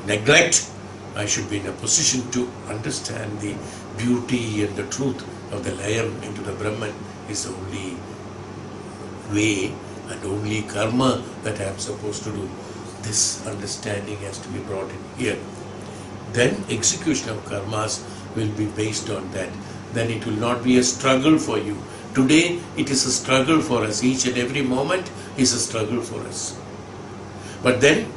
neglect, I should be in a position to understand the beauty and the truth of the Layam into the Brahman is the only way and only karma that I am supposed to do. This understanding has to be brought in here. Then execution of karmas will be based on that. Then it will not be a struggle for you. Today it is a struggle for us. Each and every moment is a struggle for us. But then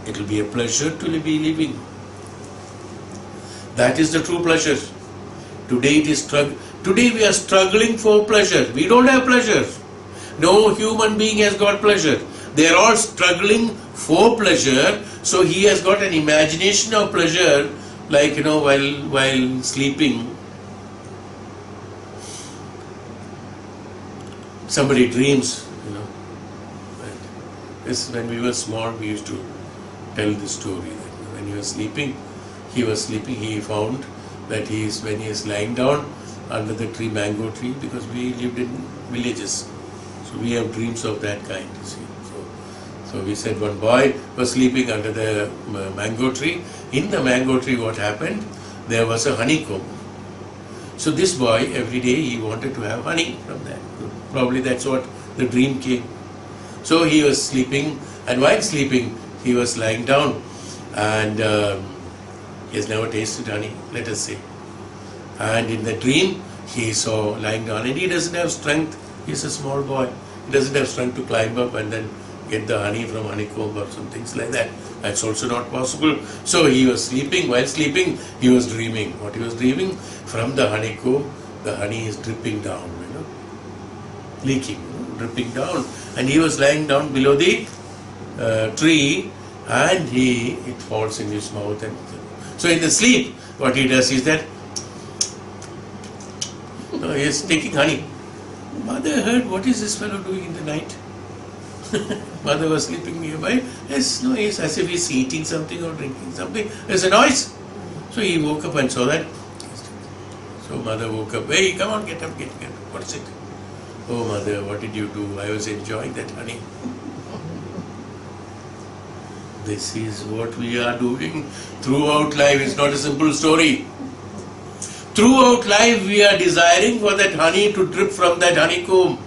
it will be a pleasure to be living. That is the true pleasure. Today it is struggle. Today we are struggling for pleasure. We don't have pleasure. No human being has got pleasure. They are all struggling for pleasure. So he has got an imagination of pleasure, like while sleeping. Somebody dreams, When we were small, we used to tell this story. That when he was sleeping, he found that when he is lying down under the tree, mango tree, because we lived in villages. So we have dreams of that kind, you see. So we said one boy was sleeping under the mango tree. In the mango tree, what happened? There was a honeycomb. So this boy, every day, he wanted to have honey from that. Probably that's what the dream came. So he was sleeping, and while sleeping, he was lying down, and he has never tasted honey, let us say. And in the dream, he saw lying down, and he doesn't have strength. He's a small boy. He doesn't have strength to climb up and then get the honey from honeycomb or some things like that. That's also not possible. So he was sleeping. While sleeping, he was dreaming. What he was dreaming? From the honeycomb, the honey is dripping down, leaking, dripping down. And he was lying down below the tree, and it falls in his mouth. And so in the sleep, what he does is that he is taking honey. Mother heard, what is this fellow doing in the night? Mother was sleeping nearby. Yes, no, he's as if he's eating something or drinking something. There's a noise. So he woke up and saw that. So mother woke up. Hey, come on, get up, get up. What is it? Oh mother, what did you do? I was enjoying that honey. This is what we are doing throughout life. It's not a simple story. Throughout life we are desiring for that honey to drip from that honeycomb.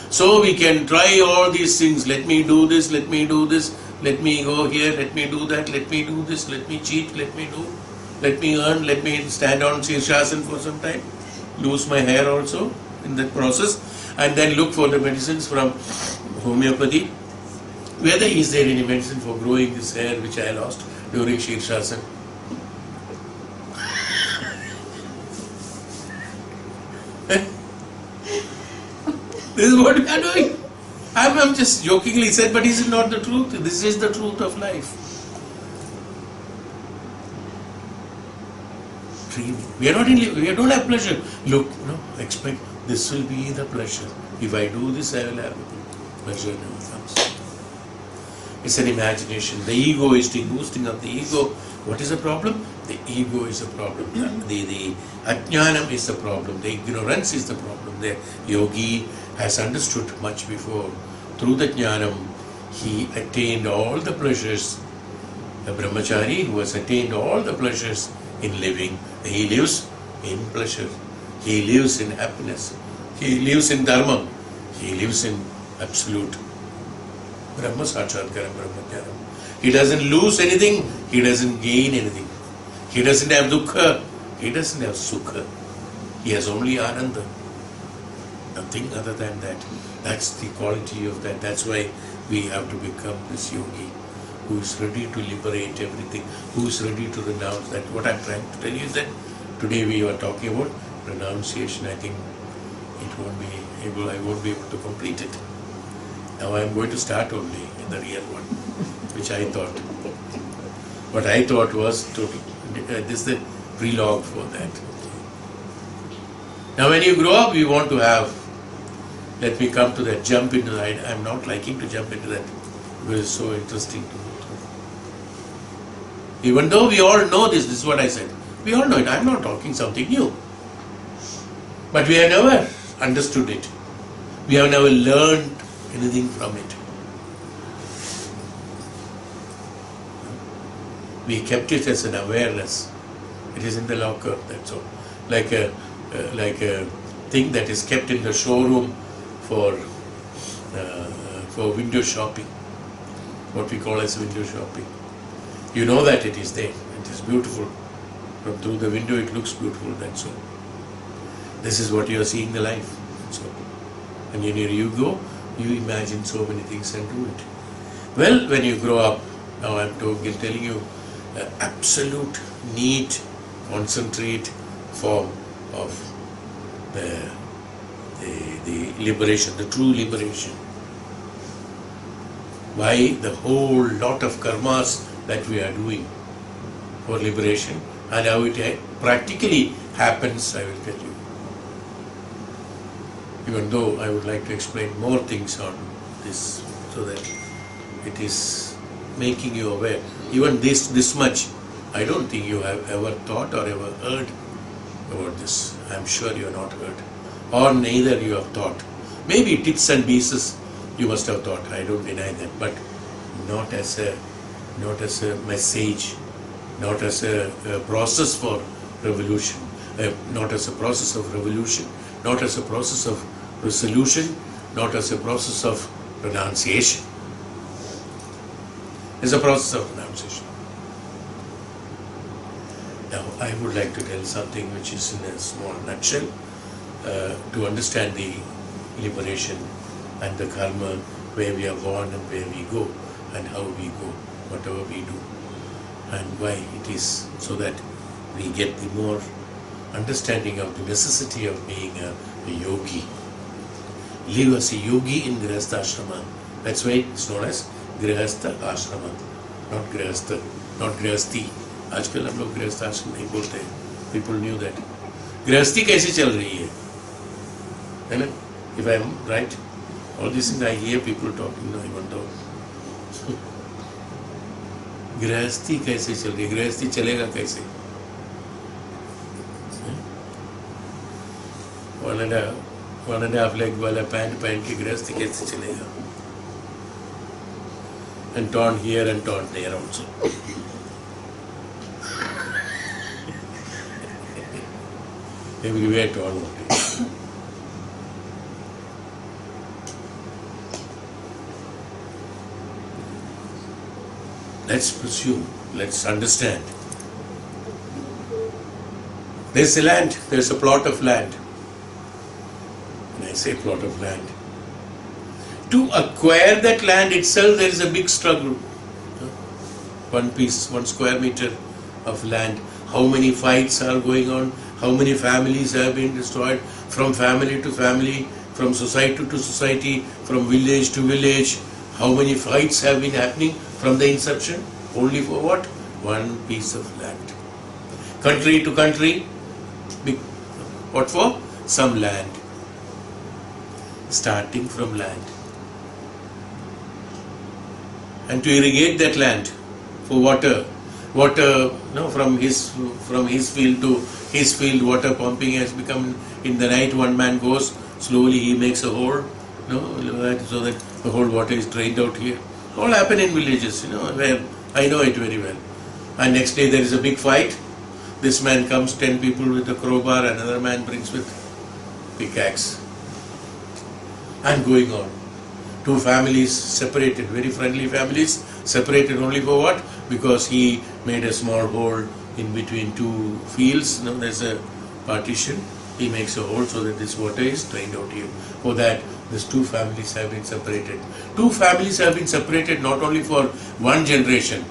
So we can try all these things. Let me do this, let me do this, let me go here, let me do that, let me do this, let me cheat, let me earn, let me stand on Shirshasana for some time, lose my hair also in that process, and then look for the medicines from homeopathy. Whether is there any medicine for growing this hair which I lost during Shirshasana? This is what we are doing. I'm just jokingly said, but this is not the truth. This is the truth of life. Dreaming. We don't have pleasure. Look, expect this will be the pleasure. If I do this, I will have pleasure. Never comes. It's an imagination. The egoistic boosting of the ego. What is the problem? The ego is the problem. The ajnanam is the problem. The ignorance is the problem. The yogi has understood much before. Through the jnanam, he attained all the pleasures. The brahmachari who has attained all the pleasures in living, he lives in pleasure. He lives in happiness. He lives in dharma. He lives in absolute Brahma Sakshatkaram, Brahma Jnanam. He doesn't lose anything. He doesn't gain anything. He doesn't have dukkha, he doesn't have sukha. He has only ananda. Nothing other than that. That's the quality of that. That's why we have to become this yogi who is ready to liberate everything, who is ready to renounce. That what I'm trying to tell you is that today we are talking about renunciation. I think I won't be able to complete it. Now I'm going to start only in the real one, which I thought. What I thought was this is the prelogue for that. Now when you grow up, you want to have, let me come to that, jump into that. I'm not liking to jump into that because it's so interesting to go through. Even though we all know this is what I said. We all know it. I'm not talking something new. But we have never understood it. We have never learned anything from it. We kept it as an awareness. It is in the locker, that's all. Like a thing that is kept in the showroom for window shopping. What we call as window shopping. You know that it is there. It is beautiful. From through the window it looks beautiful, that's all. This is what you are seeing the life. That's all. And when you go, you imagine so many things and do it. Well, when you grow up, now I'm telling you, absolute, neat, concentrate form of the liberation, the true liberation. By the whole lot of karmas that we are doing for liberation and how it practically happens, I will tell you. Even though I would like to explain more things on this so that it is making you aware. Even this much, I don't think you have ever thought or ever heard about this. I'm sure you have not heard. Or neither you have thought. Maybe bits and pieces you must have thought, I don't deny that, but not as a message, not as a process for revolution, not as a process of revolution, not as a process of resolution, not as a process of renunciation. It's a process of renunciation. Now, I would like to tell something which is in a small nutshell to understand the liberation and the karma, where we are born and where we go and how we go, whatever we do, and why it is, so that we get the more understanding of the necessity of being a yogi. Live as a yogi in Grihastha Ashrama. That's why it's known as Grihastha Ashrama, not Grihastha, not Grihasti. आजकल हम लोग गृहस्थ आश्रम नहीं बोलते हैं. People knew that. गृहस्थी कैसे चल रही है ना? If I am right, all these things I hear people talking, no, even though. गृहस्थी कैसे चल रही है? गृहस्थी चलेगा कैसे? 1.5 leg वाला पैंट पहन के गृहस्थी कैसे चलेगा? And torn here and torn there also. Everywhere torn only. Let's presume, let's understand. There's a land, there's a plot of land. When I say plot of land, to acquire that land itself, there is a big struggle. 1 piece, 1 square meter of land. How many fights are going on? How many families have been destroyed? From family to family, from society to society, from village to village. How many fights have been happening from the inception? Only for what? 1 piece of land. Country to country. What for? Some land. Starting from land. And to irrigate that land for water. From his field to his field, water pumping has become, in the night one man goes, slowly he makes a hole, so that the whole water is drained out here. All happen in villages, where I know it very well. And next day there is a big fight. This man comes, 10 people with a crowbar, another man brings with pickaxe. And going on. 2 families separated, very friendly families, separated only for what? Because he made a small hole in between two fields, there's a partition. He makes a hole so that this water is drained out here. For that, these two families have been separated. Two families have been separated not only for one generation.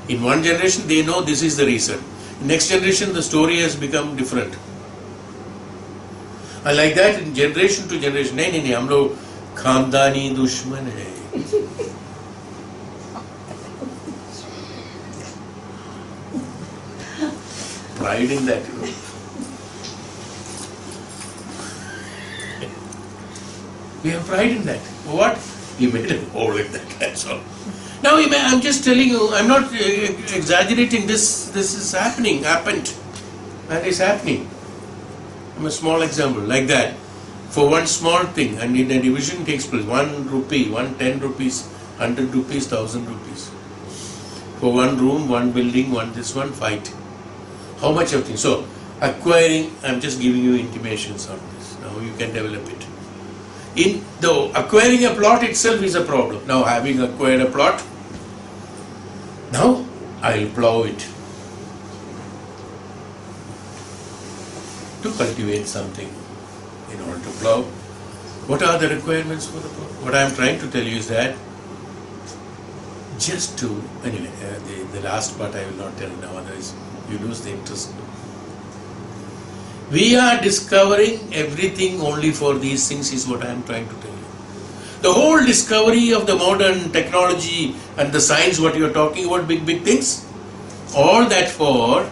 In one generation, they know this is the reason. Next generation, the story has become different. And like that, in generation to generation, नहीं, हम लोग खानदानी दुश्मन है. Pride in that. We have pride in that. What? He made a hole in that, that's all. Now, I'm just telling you, I'm not exaggerating this. This is happened. And it's happening. A small example, like that. For one small thing, and in a division takes place, 1 rupee, 10 rupees, 100 rupees, 1000 rupees. For one room, one building, one fight. How much of things? So, acquiring, I'm just giving you intimations on this. Now you can develop it. Acquiring a plot itself is a problem. Now having acquired a plot, now I'll plow it to cultivate something. In order to plow, what are the requirements for the plow? What I'm trying to tell you is that just to, anyway, the last part I will not tell now, otherwise you lose the interest. We are discovering everything only for these things is what I am trying to tell you. The whole discovery of the modern technology and the science, what you are talking about, big things, all that for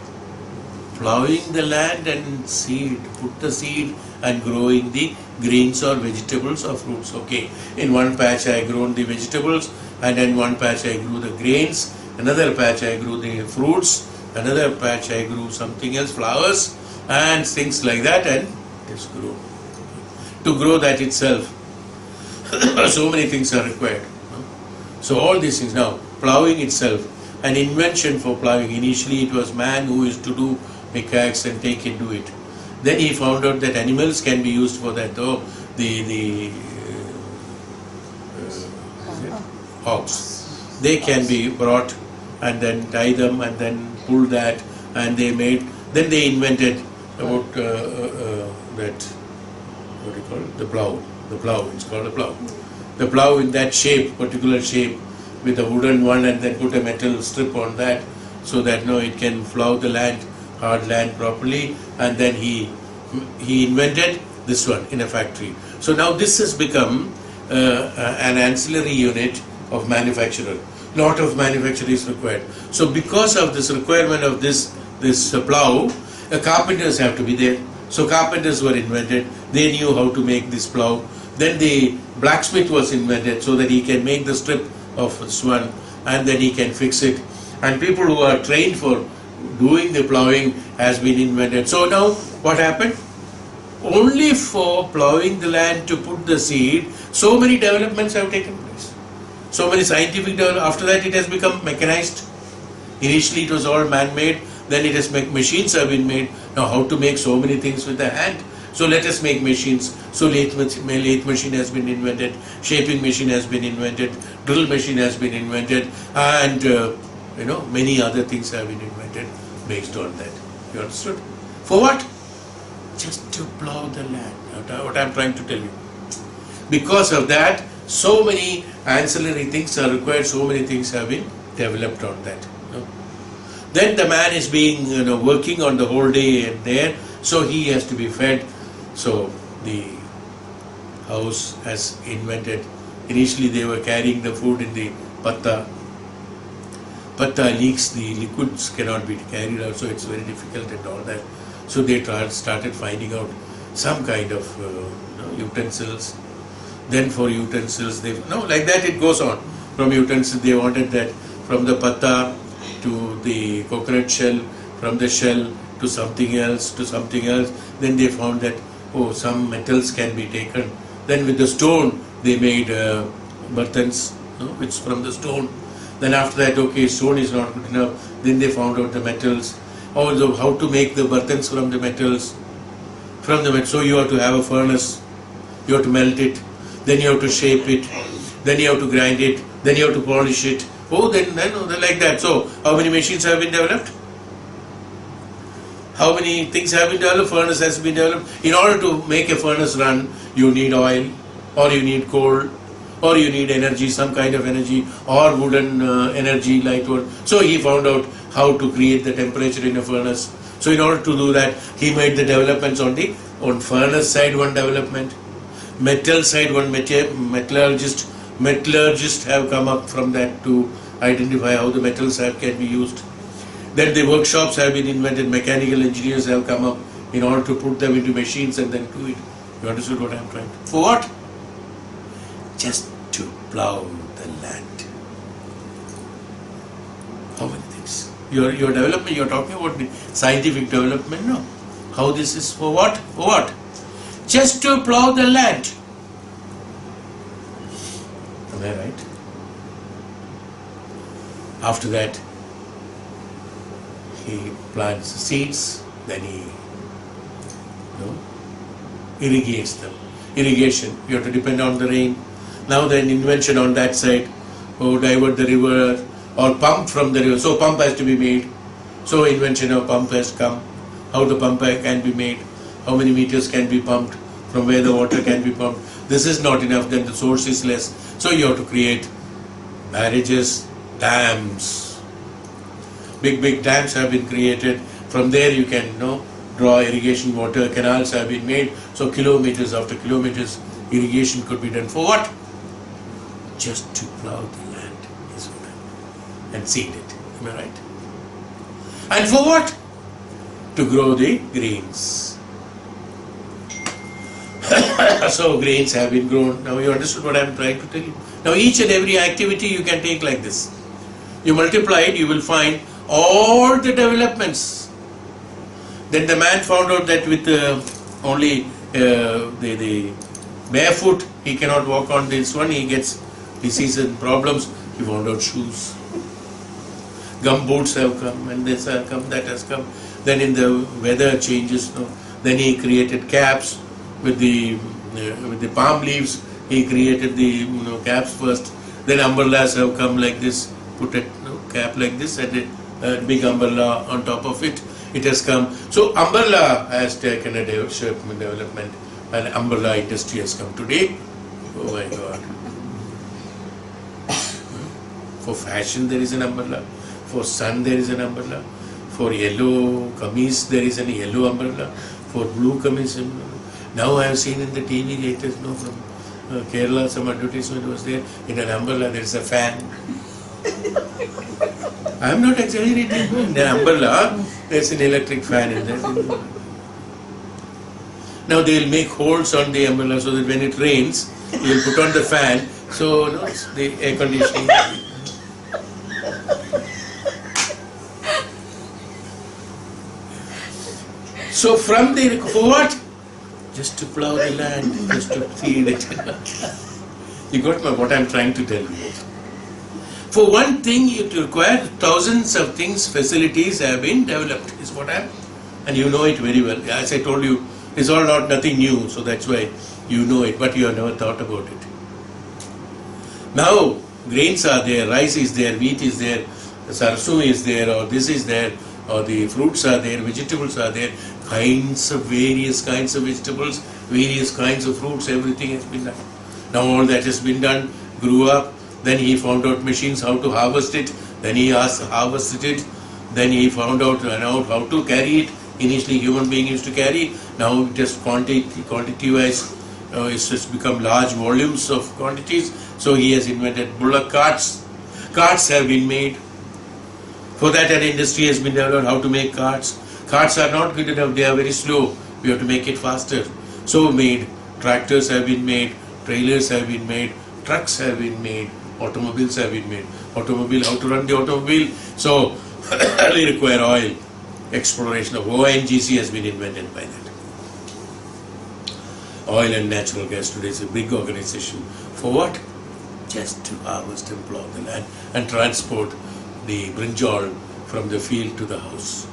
plowing the land and seed, put the seed and growing the grains or vegetables or fruits. Okay, in one patch I grown the vegetables, and in one patch I grew the grains, another patch I grew the fruits, another patch I grew something else, flowers and things like that, and it's grown. To grow that itself, so many things are required. So all these things, now plowing itself, an invention for plowing. Initially it was man who used to do pickaxe and take it, do it. Then he found out that animals can be used for that. Though the hogs, they can be brought and then tie them and then pull that, and they made. Then they invented about that, what do you call it? The plow. The plow. It's called a plow. The plow in that shape, particular shape, with a wooden one, and then put a metal strip on that, so that it can plow the land, hard land properly. And then he invented this one in a factory. So now this has become an ancillary unit of manufacturer. Lot of manufacture is required. So because of this requirement of this plow, carpenters have to be there. So carpenters were invented. They knew how to make this plow. Then the blacksmith was invented so that he can make the strip of this one, and then he can fix it. And people who are trained for doing the plowing has been invented. So now what happened? Only for plowing the land to put the seed, so many developments have taken place. So many scientific developments. After that it has become mechanized. Initially it was all man-made. Then it has machines have been made. Now how to make so many things with the hand? So let us make machines. So lathe machine has been invented, shaping machine has been invented, drill machine has been invented, and many other things have been invented based on that. You understood? For what? Just to plow the land. What I am trying to tell you. Because of that, so many ancillary things are required. So many things have been developed on that. Then the man is being working on the whole day and there, so he has to be fed. So the house has invented. Initially they were carrying the food in the patta. Patta leaks, the liquids cannot be carried out, so it's very difficult and all that. So they started finding out some kind of utensils. Then for utensils, like that it goes on. From utensils they wanted that, from the patta to the coconut shell, from the shell to something else, Then they found that, some metals can be taken. Then with the stone they made bartans, which from the stone. Then after that, stone is not good enough. Then they found out the metals. Also, how to make the bartans from the metals. So you have to have a furnace. You have to melt it. Then you have to shape it. Then you have to grind it. Then you have to polish it. Oh, then like that. So, how many machines have been developed? How many things have been developed? Furnace has been developed. In order to make a furnace run, you need oil, or you need coal, or you need energy, some kind of energy, or wooden energy, light wood. So he found out how to create the temperature in a furnace. So in order to do that, he made the developments on furnace side, one development, metal side, one metallurgist have come up from that to identify how the metals can be used. Then the workshops have been invented, mechanical engineers have come up in order to put them into machines and then do it. You understood what I am trying to? For what? Just to plow the land. How many things? Your development, you are talking about the scientific development, no? How this is for what? For what? Just to plow the land. Am I right? After that, he plants seeds, then he irrigates them. Irrigation, you have to depend on the rain. Now then invention on that side, divert the river or pump from the river. So pump has to be made. So invention of pump has come. How the pump can be made, how many meters can be pumped, from where the water can be pumped. This is not enough, then the source is less. So you have to create barrages, dams. Big dams have been created. From there you can draw irrigation water. Canals have been made. So kilometers after kilometers irrigation could be done. For what? Just to plow the land is what and seed it. Am I right? And for what? To grow the grains. So grains have been grown. Now you understood what I am trying to tell you. Now each and every activity you can take like this. You multiply it, you will find all the developments. Then the man found out that with only the barefoot he cannot walk on this one. He sees problems. He found out shoes. Gum boots have come, and this has come, that has come. Then in the weather changes, then he created caps with the palm leaves. He created the caps first. Then umbrellas have come like this. Put a cap like this and a big umbrella on top of it. It has come. So umbrella has taken a development, and umbrella industry has come today. Oh my God! For fashion there is an umbrella. For sun there is an umbrella. For yellow kameez there is a yellow umbrella. For blue kameez, now I have seen in the TV latest, from Kerala, some advertisement was there. In an umbrella there is a fan. I am not exaggerating. In the umbrella there is an electric fan in there. Now they will make holes on the umbrella so that when it rains, you will put on the fan. So the air conditioning. So from the, for what? Just to plow the land, just to feed it. You got what I am trying to tell you. For one thing you require thousands of things, facilities have been developed, is what I am. And you know it very well. As I told you, it's all nothing new, so that's why you know it, but you have never thought about it. Now, grains are there, rice is there, wheat is there, sarson is there, or this is there, or the fruits are there, vegetables are there, various kinds of vegetables, various kinds of fruits, everything has been done. Now all that has been done, grew up, then he found out machines, how to harvest it, then he harvested it, then he found out how to carry it. Initially human being used to carry, now just quantity wise, it's just become large volumes of quantities. So he has invented bullock carts. Carts have been made. For that an industry has been developed, how to make carts. Carts are not good enough, they are very slow. We have to make it faster. So made, tractors have been made, trailers have been made, trucks have been made, automobiles have been made. Automobile, how to run the automobile? So they require oil. Exploration of ONGC has been invented by that. Oil and natural gas today is a big organization. For what? Just to harvest and plow the land and transport the brinjal from the field to the house.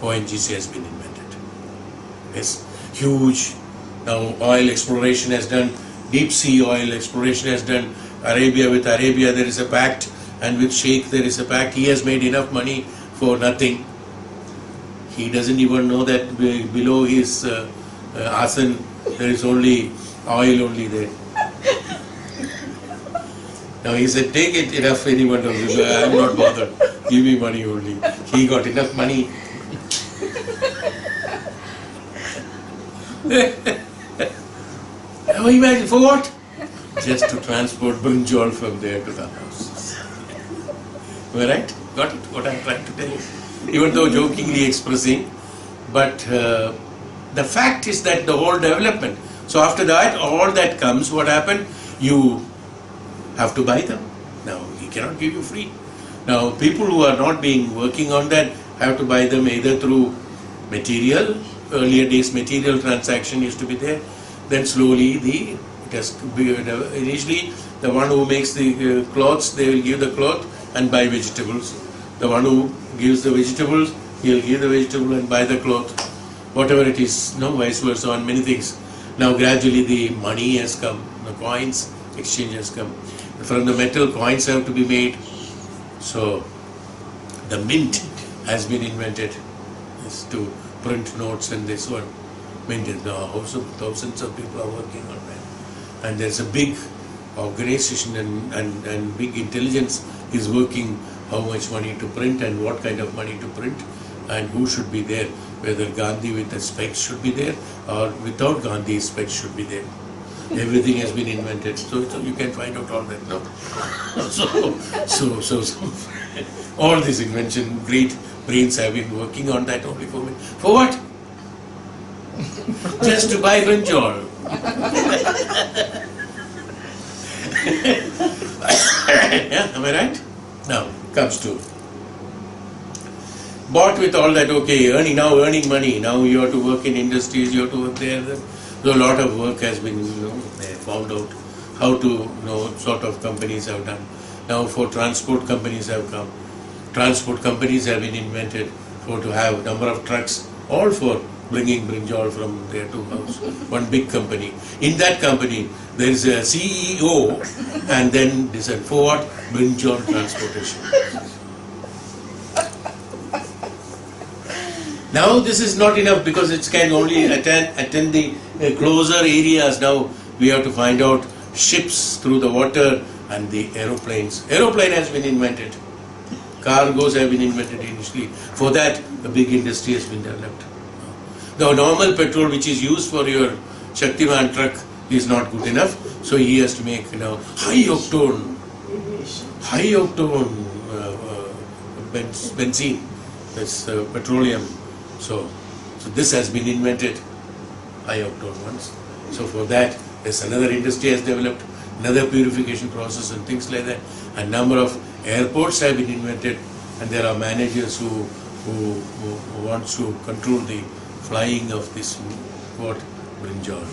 ONGC has been invented. Yes, huge. Now oil exploration has done, deep sea oil exploration has done. Arabia, with Arabia there is a pact and with Sheikh there is a pact. He has made enough money for nothing. He doesn't even know that below his asan there is only oil only there. Now he said, take it, enough anyone else. I am not bothered. Give me money only. He got enough money. Now imagine, for what? Just to transport brinjal from there to the house. Am I right? Got it? What I am trying to tell you. Even though jokingly expressing, but the fact is that the whole development. So after that, all that comes, what happened? You have to buy them. Now, he cannot give you free. Now, people who are not working on that have to buy them either through material. Earlier days, material transaction used to be there. Then slowly, initially, the one who makes the clothes, they will give the cloth and buy vegetables. The one who gives the vegetables, he will give the vegetable and buy the cloth. Whatever it is, no, vice versa on many things. Now, gradually, the money has come, the coins, exchange has come. From the metal, coins have to be made. So, the mint has been invented to print notes and this one. Mint is now thousands of people are working on that. And there's a big organization and big intelligence is working how much money to print and what kind of money to print and who should be there. Whether Gandhi with the specs should be there or without Gandhi specs should be there. Everything has been invented, so you can find out all that. No, so all this invention, great brains have been working on that only for me. For what? Just to buy brinjal. Yeah, am I right? Now comes to bought with all that. Okay, earning money. Now you have to work in industries. You have to work there. So a lot of work has been, found out how to, sort of companies have done. Now for transport companies have come. Transport companies have been invented to have number of trucks, all for bringing brinjal from there to house. One big company. In that company, there is a CEO and then they said, for what? Brinjal transportation. Now this is not enough because it can only attend the closer areas. Now we have to find out ships through the water and the aeroplanes. Aeroplane has been invented. Cargoes have been invented initially. For that, a big industry has been developed. The normal petrol which is used for your Shaktiman truck is not good enough. So he has to make high octane benzene. That's petroleum. So this has been invented, high octane ones. So for that, there's another industry has developed, another purification process and things like that. A number of airports have been invented, and there are managers who wants to control the flying of this brinjal.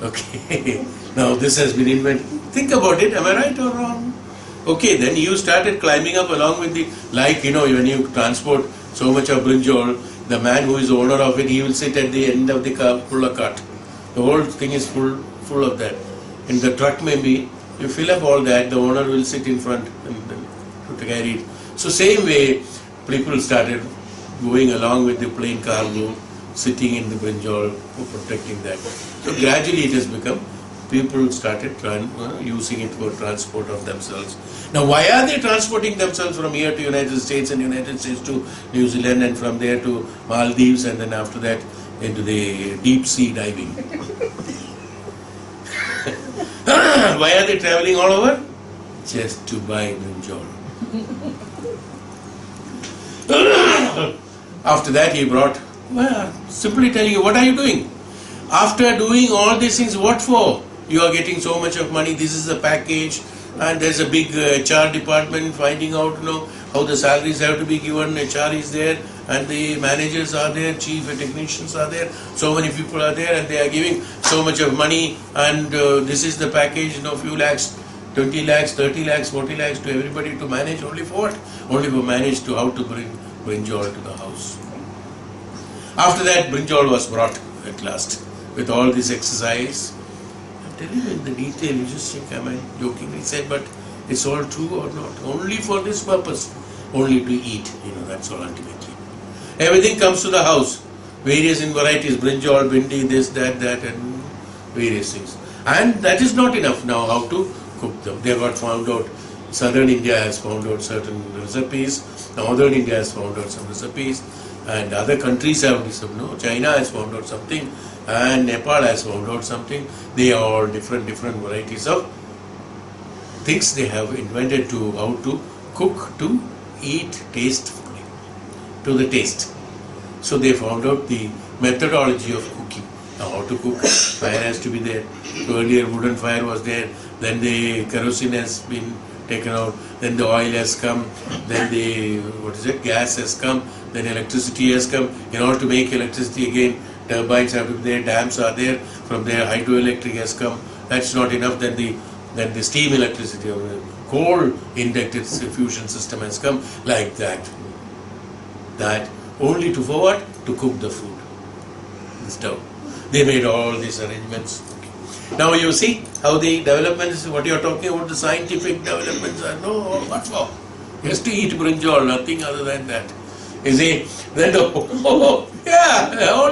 Okay, now this has been invented. Think about it, am I right or wrong? Okay, then you started climbing up along with when you transport so much of brinjal, the man who is the owner of it, he will sit at the end of the car, pull a cart. The whole thing is full of that. In the truck maybe, you fill up all that, the owner will sit in front and to carry it. So same way, people started going along with the plain cargo, sitting in the brinjal, protecting that. So gradually it has become, people started using it for transport of themselves. Now why are they transporting themselves from here to United States and United States to New Zealand and from there to Maldives and then after that into the deep sea diving? Why are they traveling all over? Just to buy brinjal. After that he brought, simply telling you, what are you doing? After doing all these things, what for? You are getting so much of money, this is the package, and there's a big HR department finding out how the salaries have to be given. HR is there and the managers are there, chief technicians are there, so many people are there and they are giving so much of money, and this is the package, few lakhs, 20 lakhs, 30 lakhs, 40 lakhs to everybody to manage. Only for what? Only for manage to how to bring brinjal to the house. After that, brinjal was brought at last with all this exercise. I'm telling you in the detail, you just think, am I jokingly said, but it's all true or not. Only for this purpose, only to eat. That's all ultimately. Everything comes to the house, various in varieties, brinjal, bindi, this, that, and various things. And that is not enough now. How to cook them? They got found out. Southern India has found out certain recipes. Northern India has found out some recipes, and other countries have China has found out something, and Nepal has found out something. They are all different varieties of things they have invented to how to cook, to eat tastefully, to the taste. So they found out the methodology of cooking. Now how to cook? Fire has to be there. So earlier wooden fire was there. Then the kerosene has been taken out. Then the oil has come. Then the gas has come. Then electricity has come. In order to make electricity again, turbines have to be there. Dams are there. From there, hydroelectric has come. That's not enough. Then the steam electricity or the coal inducted fusion system has come. Like that. That only for what? To cook the food. The stove. They made all these arrangements. Now you see how the developments, what you are talking about, the scientific developments are, no, what for? Just to eat brinjal, nothing other than that. You see, then all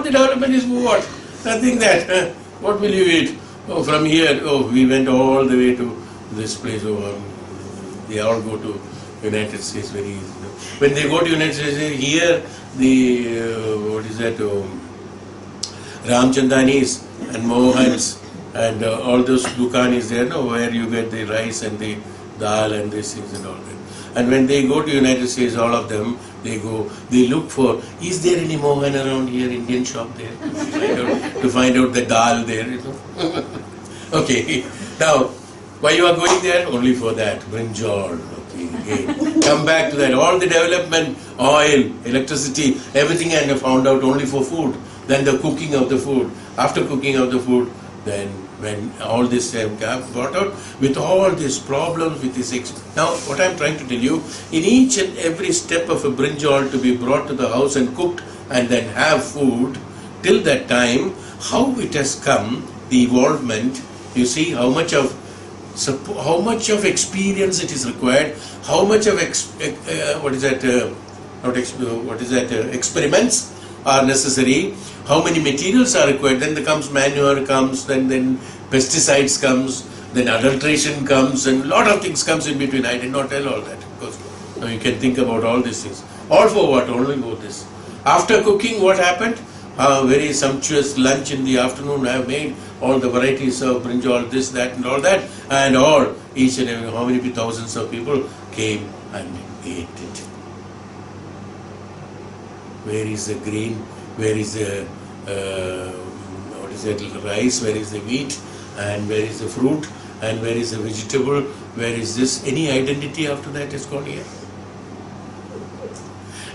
the development is what? Nothing that. What will you eat? Oh, from here, we went all the way to this place. They all go to United States very easy. When they go to United States, here the, Ramchandanis and Mohans and all those dukanis there, where you get the rice and the dal and these things and all that. And when they go to United States, all of them, they look for, is there any Mohan around here, Indian shop there, to find out the dal there, Okay, now, why you are going there? Only for that, brinjal. Okay, again. Come back to that, all the development, oil, electricity, everything and found out only for food. Then the cooking of the food. After cooking of the food, then when all this brought out, with all these problems, with this. Now, what I am trying to tell you, in each and every step of a brinjal to be brought to the house and cooked and then have food, till that time, how it has come, the evolvement, you see how much of experience it is required, how much of experiments are necessary, how many materials are required. Then there comes manure comes, then pesticides comes, then adulteration comes, and a lot of things comes in between. I did not tell all that, because now you can think about all these things. All for what? Only for this. After cooking, what happened? A very sumptuous lunch in the afternoon. I have made all the varieties of brinjal, this, that, and all that, and all, each and every, how many thousands of people came and ate it. Where is the green? Where is the rice? Where is the wheat? And where is the fruit? And where is the vegetable? Where is this? Any identity after that is gone here?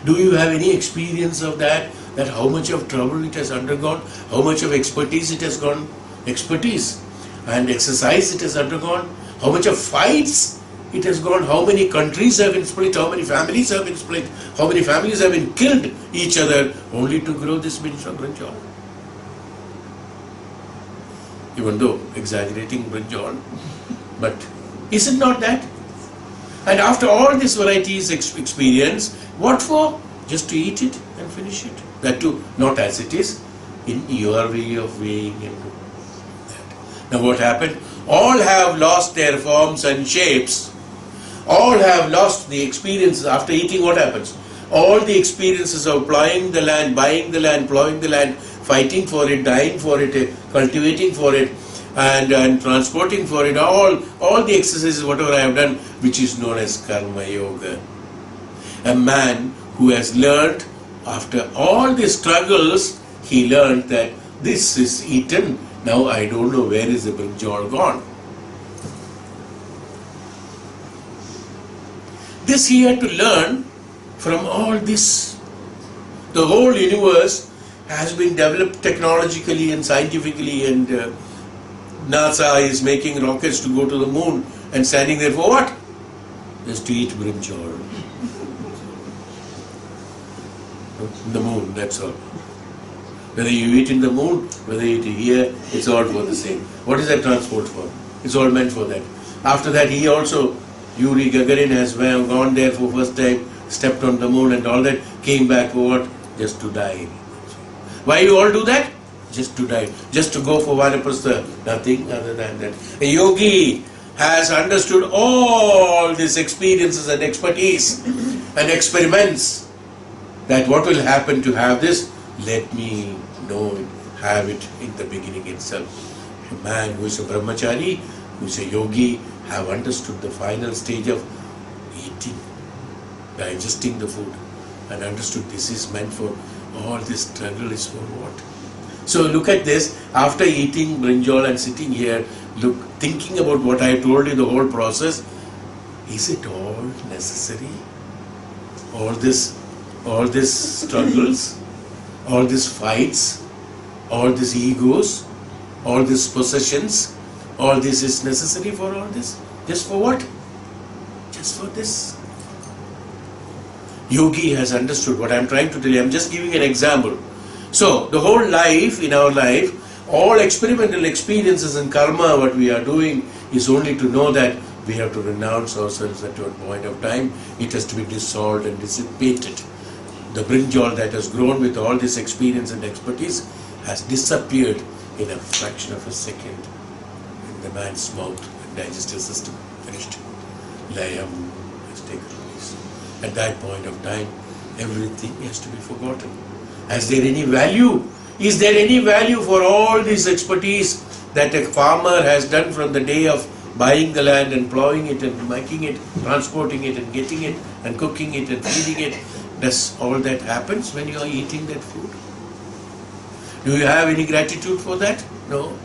Do you have any experience of that? That how much of trouble it has undergone? How much of expertise it has gone? Expertise and exercise it has undergone? How much of fights it has gone? How many countries have been split? How many families have been split? How many families have been killed each other only to grow this brinjal? Even though exaggerating brinjal, but is it not that? And after all this varieties experience, what for? Just to eat it and finish it. That too, not as it is, in your way of weighing and that. Now what happened? All have lost their forms and shapes. All have lost the experiences. After eating, what happens? All the experiences of plowing the land, buying the land, plowing the land, fighting for it, dying for it, cultivating for it, and transporting for it, all the exercises, whatever I have done, which is known as karma yoga. A man who has learnt, after all the struggles, he learnt that this is eaten, now I don't know where is the brinjal gone. This he had to learn from all this. The whole universe has been developed technologically and scientifically, and NASA is making rockets to go to the moon and standing there for what? Just to eat brinjal. In the moon, that's all. Whether you eat in the moon, whether you eat here, it's all for the same. What is that transport for? It's all meant for that. After that, he also, Yuri Gagarin has gone there for first time, stepped on the moon and all that, came back for what? Just to die. Why you all do that? Just to die. Just to go for Vanaprastha. Nothing other than that. A yogi has understood all these experiences and expertise and experiments, that what will happen to have this, let me know it, have it in the beginning itself. A man who is a brahmachari, who is a yogi, have understood the final stage of eating, digesting the food, and understood this is meant for, all this struggle is for what? So look at this, after eating brinjal and sitting here, look, thinking about what I told you, the whole process, is it all necessary? All this struggles, all these fights, all these egos, all these possessions, all this is necessary for all this? Just for what? Just for this. Yogi has understood what I am trying to tell you. I am just giving an example. So, the whole life, in our life, all experimental experiences and karma, what we are doing, is only to know that we have to renounce ourselves at one point of time. It has to be dissolved and dissipated. The brinjal that has grown with all this experience and expertise has disappeared in a fraction of a second in the man's mouth and digestive system. Finished. Layam has taken place. At that point of time, everything has to be forgotten. Is there any value? Is there any value for all this expertise that a farmer has done from the day of buying the land and plowing it and making it, transporting it and getting it and cooking it and feeding it? Does all that happens when you are eating that food? Do you have any gratitude for that? No.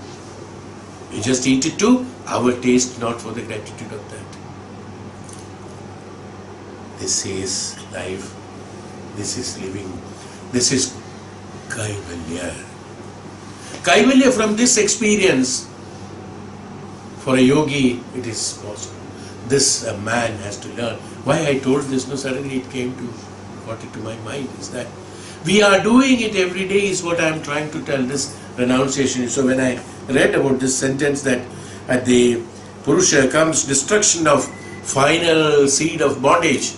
You just eat it to our taste, not for the gratitude of that. This is life. This is living. This is Kaivalya. Kaivalya, from this experience, for a yogi, it is possible. This a man has to learn. Why I told this, no, suddenly it got into my mind, is that we are doing it every day, is what I am trying to tell, this renunciation. So when I read about this sentence that at the Purusha comes destruction of final seed of bondage.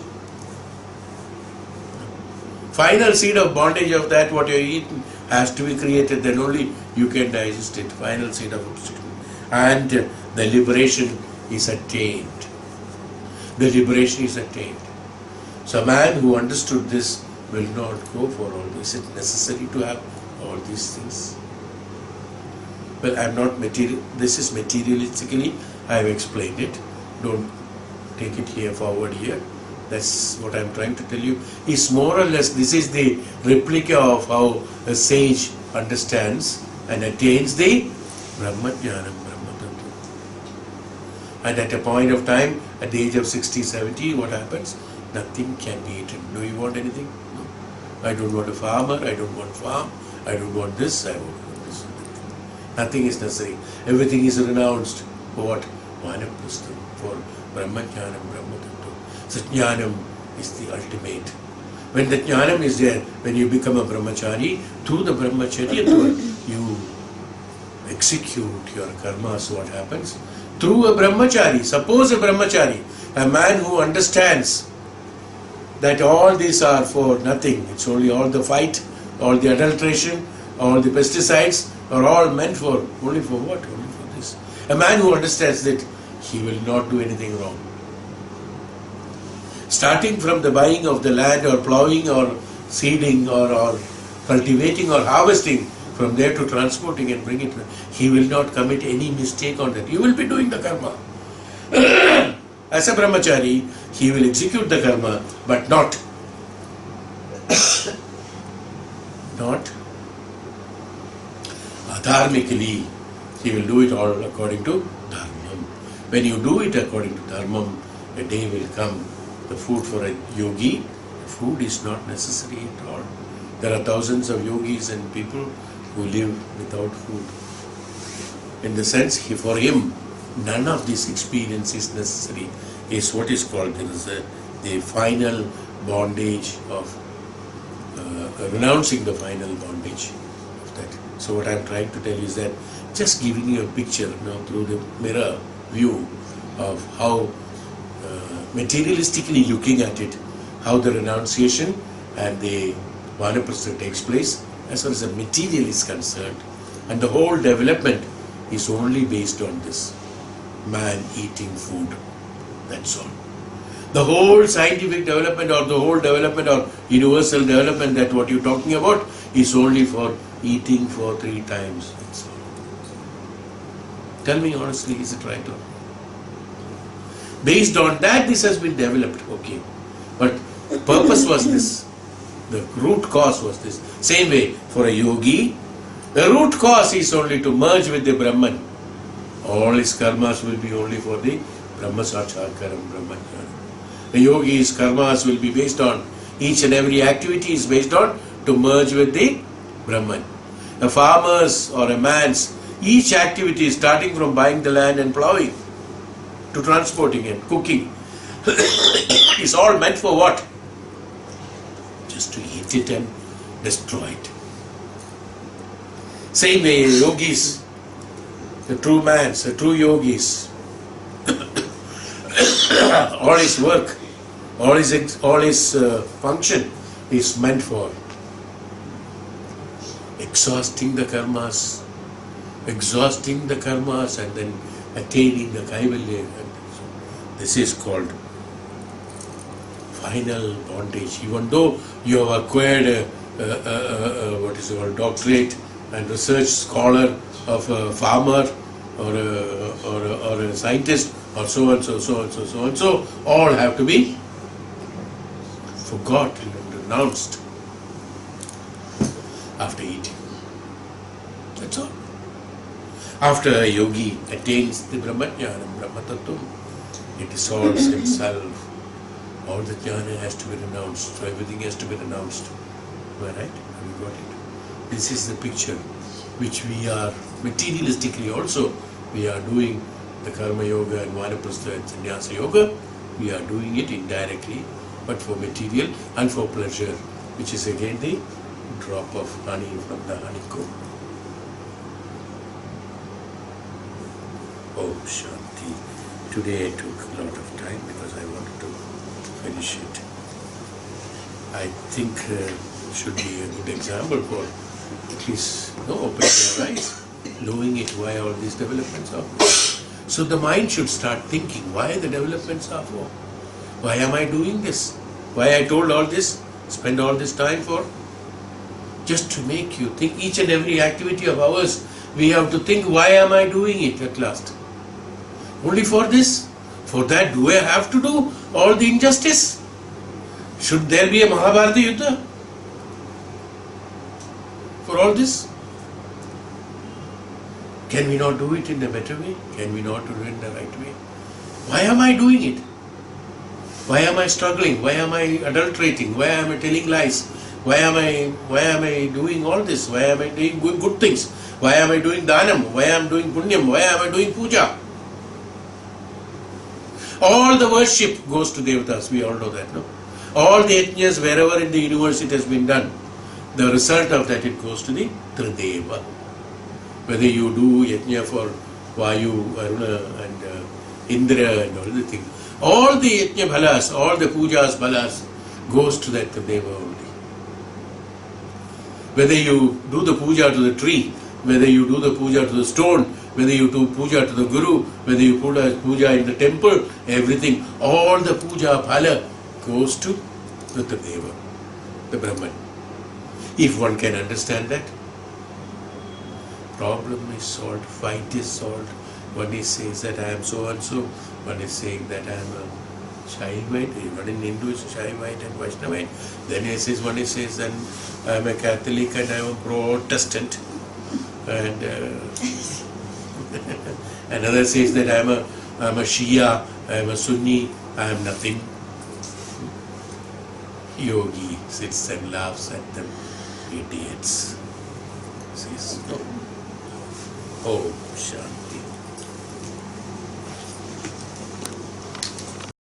Final seed of bondage of that what you are eating has to be created, then only you can digest it. Final seed of obstacle. And the liberation is attained. The liberation is attained. So a man who understood this will not go for all this. Is it necessary to have all these things? Well, I am not material. This is materialistically, I have explained it. Don't take it here forward here. That's what I am trying to tell you. Is more or less, this is the replica of how a sage understands and attains the Brahma Dhyanam, Brahma Tattva. And at a point of time, at the age of 60, 70, what happens? Nothing can be eaten. Do you want anything? No. I don't want a farmer, I don't want farm, I don't want this, I don't want this. Nothing is necessary. Everything is renounced. For what? Vanaprastha. For Brahma Dhyanam, Brahma Tattva. So Jnanam is the ultimate. When the Jnanam is there, when you become a brahmachari, through the brahmacharya you execute your karmas. What happens? Through a brahmachari, suppose a brahmachari, a man who understands that all these are for nothing, it's only all the fight, all the adulteration, all the pesticides are all meant for, only for what? Only for this. A man who understands that he will not do anything wrong. Starting from the buying of the land or plowing or seeding or cultivating or harvesting, from there to transporting and bring it, he will not commit any mistake on that. You will be doing the karma. As a brahmachari, he will execute the karma, but not dharmically. He will do it all according to dharmam. When you do it according to dharmam, a day will come. The food for a yogi, food is not necessary at all. There are thousands of yogis and people who live without food. In the sense, for him, none of this experience is necessary. Is what is called, there is the final bondage of renouncing the final bondage of that. So what I am trying to tell you is that just giving you a picture now through the mirror view of how materialistically looking at it, how the renunciation and the vanaprastha takes place, as far as the material is concerned, and the whole development is only based on this man eating food. That's all. The whole scientific development or the whole development or universal development, that what you're talking about, is only for eating for 3 times. That's all. Tell me honestly, is it right or not? Based on that, this has been developed, okay. But the purpose was this. The root cause was this. Same way, for a yogi, the root cause is only to merge with the Brahman. All his karmas will be only for the Brahma Sachakaram Brahmajnana. The yogi's karmas will be based on, each and every activity is based on to merge with the Brahman. A farmer's or a man's, each activity is starting from buying the land and plowing to transporting and cooking is all meant for what? Just to eat it and destroy it. Same way yogis, the true mans, the true yogis, all his work, all his function is meant for exhausting the karmas and then attaining the kaivalya. This is called final bondage. Even though you have acquired what is called doctorate and research scholar of a farmer or a scientist or so and so, all have to be forgotten and renounced after eating. That's all. After a yogi attains the Brahmajnana, Brahma Tattvam, he dissolves himself. All the jnana has to be renounced. So everything has to be renounced. Am I right? Have you got it? This is the picture which we are materialistically also. We are doing the karma yoga and vanaprastha and sannyasa yoga. We are doing it indirectly, but for material and for pleasure, which is again the drop of honey from the honeycomb. Oh, Shanti. Today I took a lot of time because I wanted to finish it. I think should be a good example for at least opening your eyes, knowing it, why all these developments are for. So the mind should start thinking why the developments are for. Why am I doing this? Why I told all this, spend all this time for? Just to make you think each and every activity of ours, we have to think, why am I doing it at last? Only for this? For that, do I have to do all the injustice? Should there be a Mahabharata Yuddha for all this? Can we not do it in a better way? Can we not do it in the right way? Why am I doing it? Why am I struggling? Why am I adulterating? Why am I telling lies? Why am I doing all this? Why am I doing good things? Why am I doing Dhyanam? Why am I doing Punyam? Why am I doing Puja? All the worship goes to Devatas, we all know that, no? All the yajnas, wherever in the universe it has been done, the result of that, it goes to the Trideva. Whether you do yajna for Vayu, Varuna and Indra and all the things, all the yajna bhalas, all the pujas bhalas goes to that Trideva only. Whether you do the puja to the tree, whether you do the puja to the stone, whether you do puja to the Guru, whether you put a puja in the temple, everything, all the puja phala goes to the Deva, the Brahman. If one can understand that, problem is solved, fight is solved. One is says that I am so and so, one is saying that I am a Shaivite, one in Hindu is Shaivite and Vaishnavite. Then one says that I am a Catholic and I am a Protestant. And another says that I am a Shia, I am a Sunni, I am nothing. Yogi sits and laughs at them, idiots. Says no. Oh, Shanti.